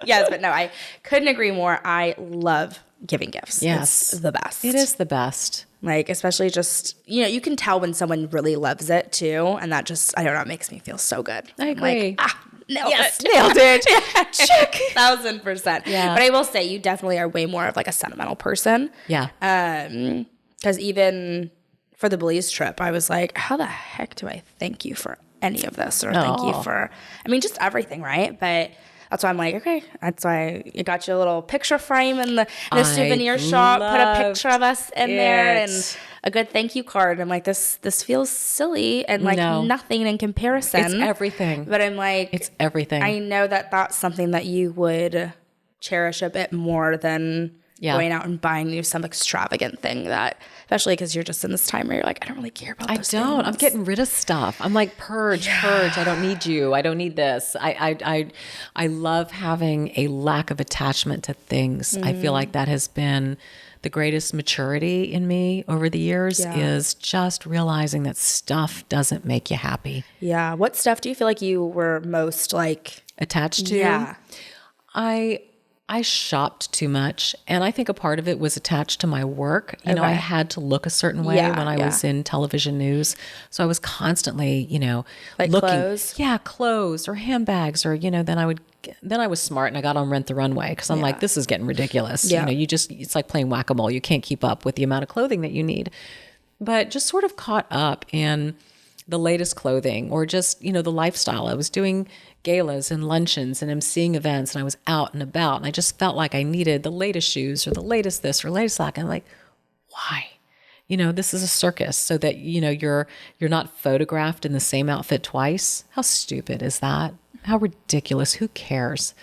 Yes, but no, I couldn't agree more. I love giving gifts. Yes. It's the best. It is the best. Like, especially just, you can tell when someone really loves it too. And that just, I don't know, it makes me feel so good. I agree. I'm like, nailed it. Nailed it. Check. 1000%. Yeah. But I will say you definitely are way more of like a sentimental person. Yeah. Because even for the Belize trip, I was like, how the heck do I thank you for any of this? Or thank you for, just everything, right? But that's why I'm like, okay, that's why I got you a little picture frame in the souvenir shop, put a picture of us in there and a good thank you card. I'm like, this feels silly and like nothing in comparison. It's everything. But I'm like, it's everything. I know that that's something that you would cherish a bit more than going out and buying you some extravagant thing that, especially because you're just in this time where you're like, I don't really care about those things. I'm getting rid of stuff. I'm like, purge. I don't need you. I don't need this. I love having a lack of attachment to things. I feel like that has been the greatest maturity in me over the years is just realizing that stuff doesn't make you happy. Yeah. What stuff do you feel like you were most like attached to? Yeah. I shopped too much, and I think a part of it was attached to my work. You know, I had to look a certain way when I was in television news. So I was constantly, like looking. Clothes? Yeah, clothes or handbags or, then I was smart and I got on Rent the Runway because I'm like, this is getting ridiculous. Yeah. It's like playing whack-a-mole. You can't keep up with the amount of clothing that you need. But just sort of caught up in the latest clothing or just, the lifestyle. I was doing galas and luncheons and emceeing events and I was out and about and I just felt like I needed the latest shoes or the latest this or latest that. And I'm like, why? This is a circus so that, you're not photographed in the same outfit twice. How stupid is that? How ridiculous. Who cares?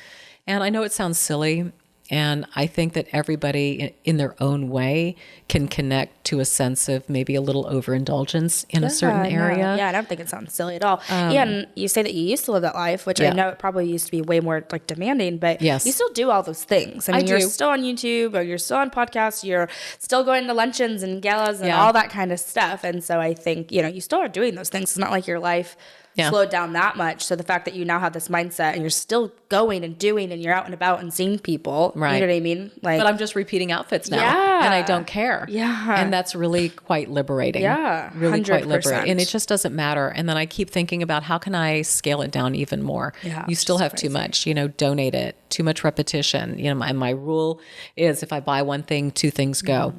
And I know it sounds silly And I think that everybody in their own way can connect to a sense of maybe a little overindulgence in a certain area. Yeah, I don't think it sounds silly at all. And you say that you used to live that life, which I know it probably used to be way more like demanding, but you still do all those things. I mean, you're still on YouTube, or you're still on podcasts, you're still going to luncheons and galas and all that kind of stuff. And so I think, you still are doing those things. It's not like your life slowed down that much. So the fact that you now have this mindset and you're still going and doing and you're out and about and seeing people, right? You know what I mean? Like, but I'm just repeating outfits now, and I don't care. Yeah, and that's really quite liberating. Yeah, really 100%. Quite liberating, and it just doesn't matter. And then I keep thinking about how can I scale it down even more. Yeah, you still have too much. Donate it. Too much repetition. My rule is if I buy one thing, two things go.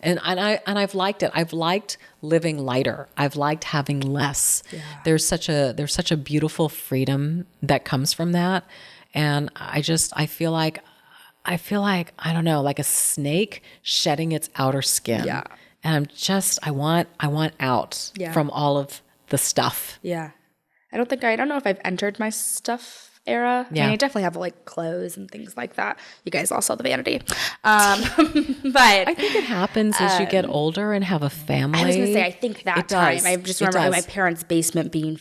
And I've liked it. I've liked living lighter. I've liked having less. Yeah. There's such a beautiful freedom that comes from that. And I feel like I don't know, like a snake shedding its outer skin. Yeah. And I want out from all of the stuff. Yeah. I don't know if I've entered my stuff era. Yeah. I mean, I definitely have like clothes and things like that. You guys all saw the vanity. But I think it happens as you get older and have a family. I was going to say, I think that time. I just remember my parents' basement being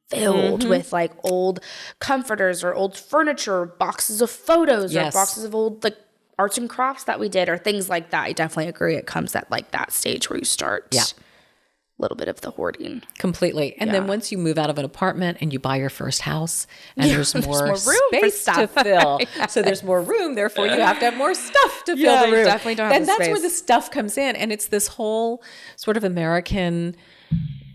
filled with like old comforters or old furniture, boxes of photos or boxes of old like arts and crafts that we did or things like that. I definitely agree. It comes at like that stage where you start a little bit of the hoarding. Completely. And then once you move out of an apartment and you buy your first house and there's more room space to fill. So there's more room, therefore you have to have more stuff to fill the room. You definitely don't have the that's space. where the stuff comes in. And it's this whole sort of American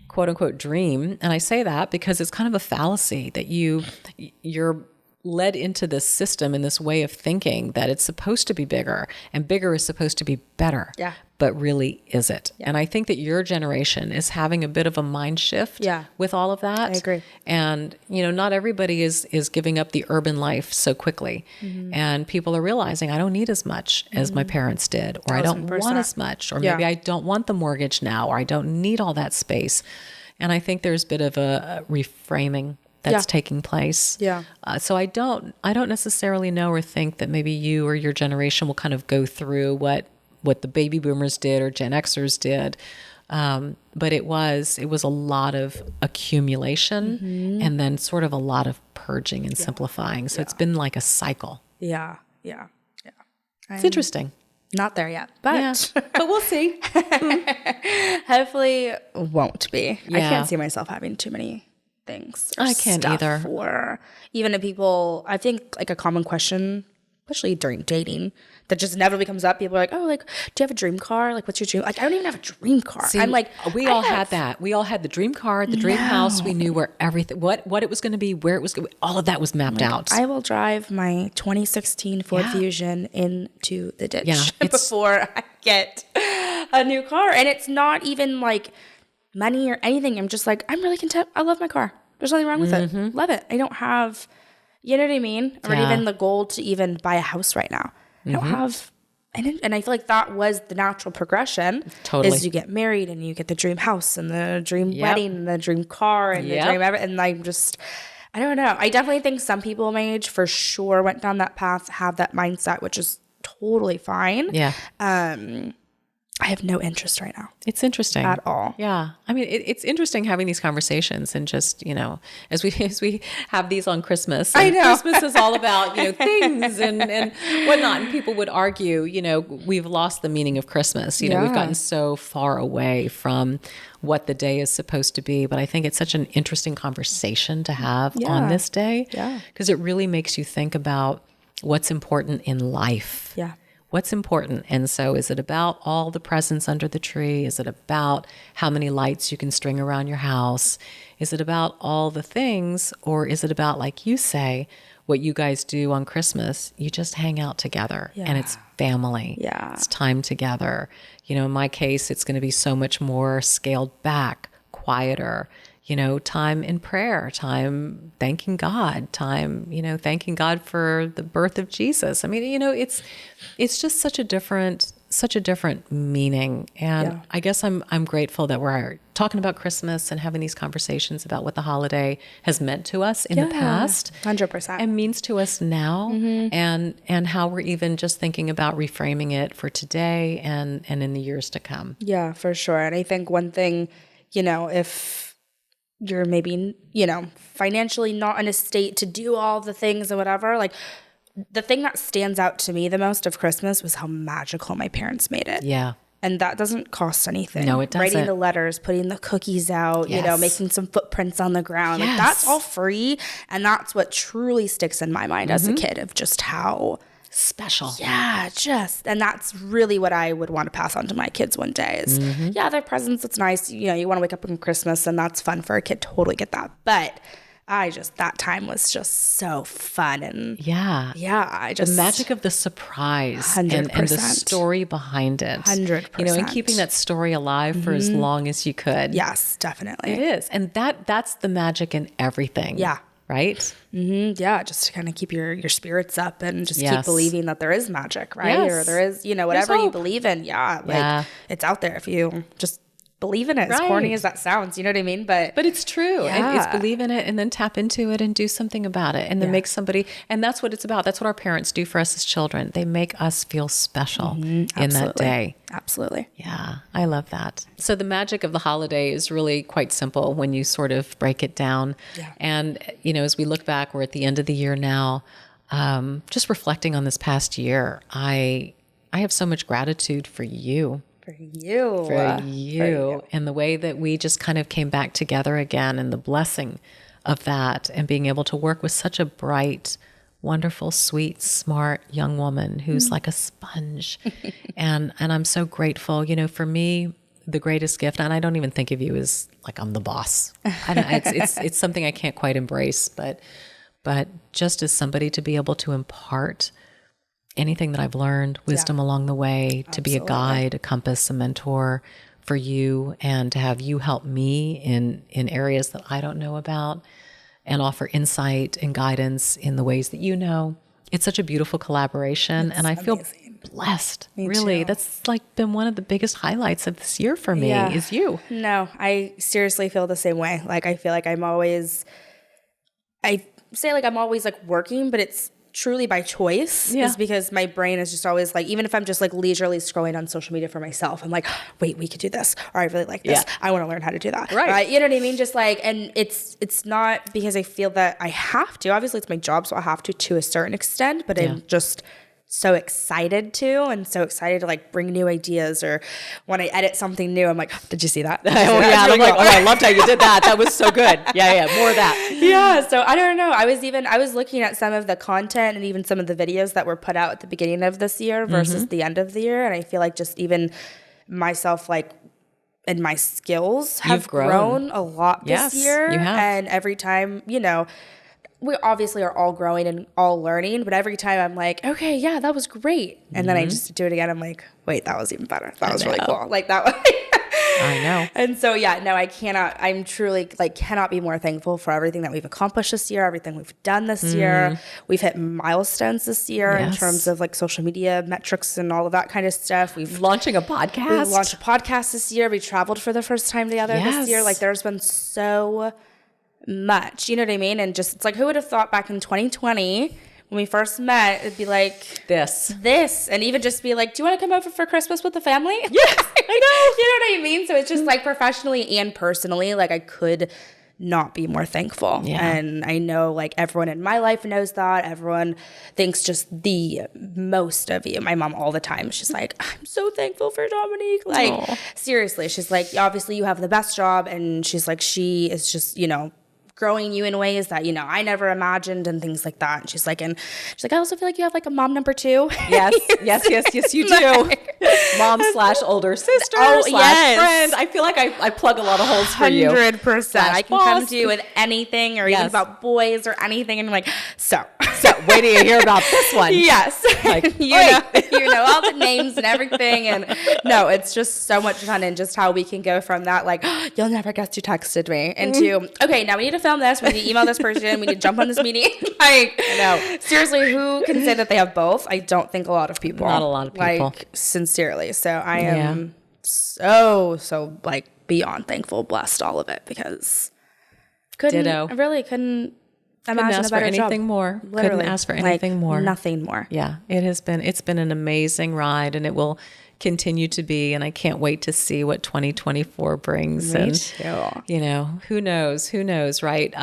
quote unquote dream. And I say that because it's kind of a fallacy that you're led into this system and this way of thinking that it's supposed to be bigger and bigger is supposed to be better. Yeah. But really is it? Yeah. And I think that your generation is having a bit of a mind shift with all of that. I agree. And, not everybody is giving up the urban life so quickly. Mm-hmm. And people are realizing I don't need as much as my parents did, or I don't want as much, or maybe I don't want the mortgage now, or I don't need all that space. And I think there's a bit of a reframing that's taking place. Yeah. So I don't necessarily know or think that maybe you or your generation will kind of go through what the baby boomers did or Gen Xers did. But it was a lot of accumulation and then sort of a lot of purging and simplifying. So it's been like a cycle. Yeah. Yeah. Yeah. It's interesting. Not there yet, but but we'll see. Hopefully won't be. Yeah. I can't see myself having too many things. I can't either. Or even to people, I think like a common question, especially during dating, that just inevitably comes up. People are like, "Oh, like, do you have a dream car? Like, what's your dream?" Like, I don't even have a dream car. See, I'm like, we all had that. We all had the dream car, the dream house. We knew where everything, what it was going to be, where it was going to be. All of that was mapped out. I will drive my 2016 Ford Fusion into the ditch before I get a new car, and it's not even like money or anything. I'm just like, I'm really content. I love my car. There's nothing wrong with it. Love it. I don't have, you know what I mean? Or even the goal to even buy a house right now. I don't have, and I feel like that was the natural progression. Totally. Is you get married and you get the dream house and the dream wedding and the dream car and the dream everything. And I don't know. I definitely think some people my age for sure went down that path, have that mindset, which is totally fine. Yeah. I have no interest right now. It's interesting. At all. Yeah. I mean, it's interesting having these conversations and just, as we have these on Christmas. I know. Christmas is all about, things and whatnot. And people would argue, we've lost the meaning of Christmas. We've gotten so far away from what the day is supposed to be. But I think it's such an interesting conversation to have on this day. Yeah. Because it really makes you think about what's important in life. Yeah. What's important? And so is it about all the presents under the tree? Is it about how many lights you can string around your house? Is it about all the things? Or is it about, like you say, what you guys do on Christmas? You just hang out together and it's family. Yeah. It's time together. In my case, it's going to be so much more scaled back, quieter. Time in prayer, time thanking God, time, thanking God for the birth of Jesus. I mean, it's just such a different such a different meaning. And I guess I'm grateful that we're talking about Christmas and having these conversations about what the holiday has meant to us in the past. 100%. And means to us now, and how we're even just thinking about reframing it for today and in the years to come. Yeah, for sure. And I think one thing, if you're maybe, financially not in a state to do all the things or whatever, like the thing that stands out to me the most of Christmas was how magical my parents made it. Yeah. And that doesn't cost anything. No, it doesn't. Writing the letters, putting the cookies out, making some footprints on the ground. Yes. Like that's all free. And that's what truly sticks in my mind as a kid of just how special. Yeah, and that's really what I would want to pass on to my kids one day is, their presents, it's nice. You want to wake up on Christmas and that's fun for a kid. Totally get that. But that time was just so fun. And the magic of the surprise 100%. and the story behind it. 100%. And keeping that story alive for as long as you could. Yes, definitely. It is. And that's the magic in everything. Yeah. Right? Mm-hmm. Yeah, just to kind of keep your spirits up and just keep believing that there is magic, right? Yes. Or there is, whatever you believe in. It's out there if you just believe in it. As corny as that sounds, you know what I mean? But it's true. And it's believe in it and then tap into it and do something about it and then make somebody, and that's what it's about. That's what our parents do for us as children. They make us feel special in that day. Absolutely. Yeah, I love that. So the magic of the holiday is really quite simple when you sort of break it down. Yeah. And, as we look back, we're at the end of the year now, just reflecting on this past year, I have so much gratitude for you. For you. And the way that we just kind of came back together again and the blessing of that and being able to work with such a bright, wonderful, sweet, smart young woman who's like a sponge. and I'm so grateful. For me, the greatest gift, and I don't even think of you as like I'm the boss. It's something I can't quite embrace, but just as somebody to be able to impart anything that I've learned, wisdom along the way, to be a guide, a compass, a mentor for you, and to have you help me in areas that I don't know about and offer insight and guidance in the ways that you know. It's such a beautiful collaboration, and I feel blessed. Me really, too. that's like been one of the biggest highlights of this year for me is you. No, I seriously feel the same way. Like I feel like I'm always like working, but it's truly by choice is because my brain is just always like, even if I'm just like leisurely scrolling on social media for myself, I'm like, wait, we could do this. Or I really like this. I want to learn how to do that. Right. You know what I mean? Just like, and it's not because I feel that I have to. Obviously it's my job, so I have to a certain extent, but I'm just so excited to like bring new ideas, or when I edit something new, I'm like, did you see that? I'm like, I loved how you did that. That was so good. Yeah, more of that. Yeah, so I don't know. I was looking at some of the content and even some of the videos that were put out at the beginning of this year versus the end of the year, and I feel like just even myself, like, and my skills have grown a lot this year. You have. And every time, we obviously are all growing and all learning, but every time I'm like, okay, yeah, that was great. And then I just do it again. I'm like, wait, that was even better. That was really cool. Like that was. I know. And so, I'm truly cannot be more thankful for everything that we've accomplished this year, everything we've done this year. We've hit milestones this year in terms of like social media metrics and all of that kind of stuff. We've launching a podcast. We launched a podcast this year. We traveled for the first time together this year. Like there's been so much, you know what I mean? And just, it's like, who would have thought back in 2020 when we first met, it'd be like this, and even just be like, do you want to come over for Christmas with the family? Yes, I know. You know what I mean? So it's just like professionally and personally, like I could not be more thankful. Yeah. And I know like everyone in my life knows that. Everyone thinks just the most of you. My mom all the time, she's like, I'm so thankful for Dominique. Like seriously, she's like, obviously you have the best job, and she's like, she is just, growing you in ways that, I never imagined and things like that. And she's like, I also feel like you have like a mom number two. Yes, yes, you do. Mom / older sister / friend. I feel like I plug a lot of holes for you. 100%. I can come to you with anything or even about boys or anything. And I'm like, so wait till you hear about this one. Yes. Like, you know all the names and everything. And no, it's just so much fun, and just how we can go from that, like, you'll never guess you texted me, into, okay, now we need to film this. We need to email this person. We need to jump on this meeting. Like, no, seriously, who can say that they have both? I don't think a lot of people. Not a lot of people. Like, sincerely. So I am so like beyond thankful, blessed, all of it, because Ditto. I really couldn't imagine ask a better for anything job. more. Literally. Couldn't ask for anything more. Nothing more. Yeah, it's been an amazing ride, and it will continue to be. And I can't wait to see what 2024 brings. Me and too. you know, who knows, right?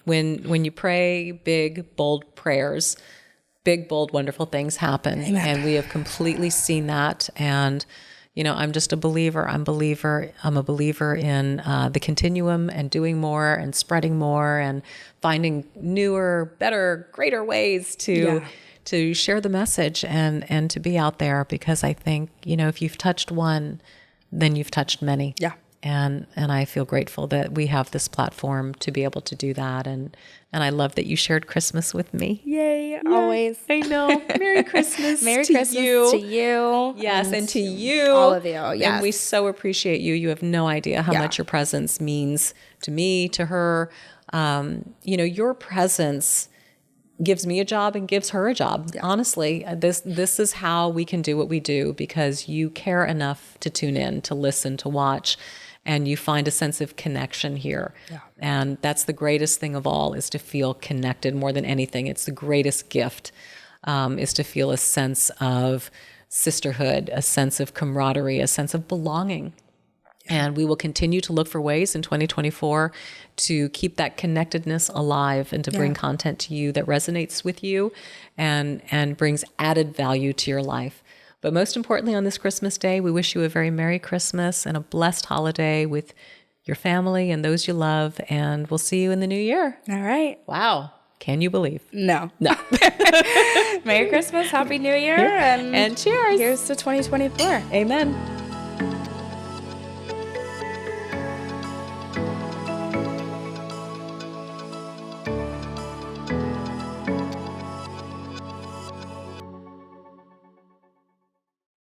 When you pray big, bold prayers, big, bold, wonderful things happen. Amen. And we have completely seen that. And you know, I'm just a believer. I'm a believer in the continuum, and doing more and spreading more and finding newer, better, greater ways to share the message and to be out there, because I think, you know, if you've touched one, then you've touched many. Yeah. And I feel grateful that we have this platform to be able to do that. And I love that you shared Christmas with me. Yay. Always. I know. Merry Christmas. Merry to Christmas you. to you. Yes, and to you. All of you. Yes. And we so appreciate you. You have no idea how much your presence means to me, to her. You know, your presence gives me a job and gives her a job. Yeah. Honestly, this is how we can do what we do, because you care enough to tune in, to listen, to watch, and you find a sense of connection here. Yeah. And that's the greatest thing of all, is to feel connected more than anything. It's the greatest gift, is to feel a sense of sisterhood, a sense of camaraderie, a sense of belonging. And we will continue to look for ways in 2024 to keep that connectedness alive, and to bring content to you that resonates with you and brings added value to your life. But most importantly, on this Christmas Day, we wish you a very Merry Christmas and a blessed holiday with your family and those you love. And we'll see you in the new year. All right. Wow. Can you believe? No. No. Merry Christmas. Happy New Year. And cheers. Here's to 2024. Amen.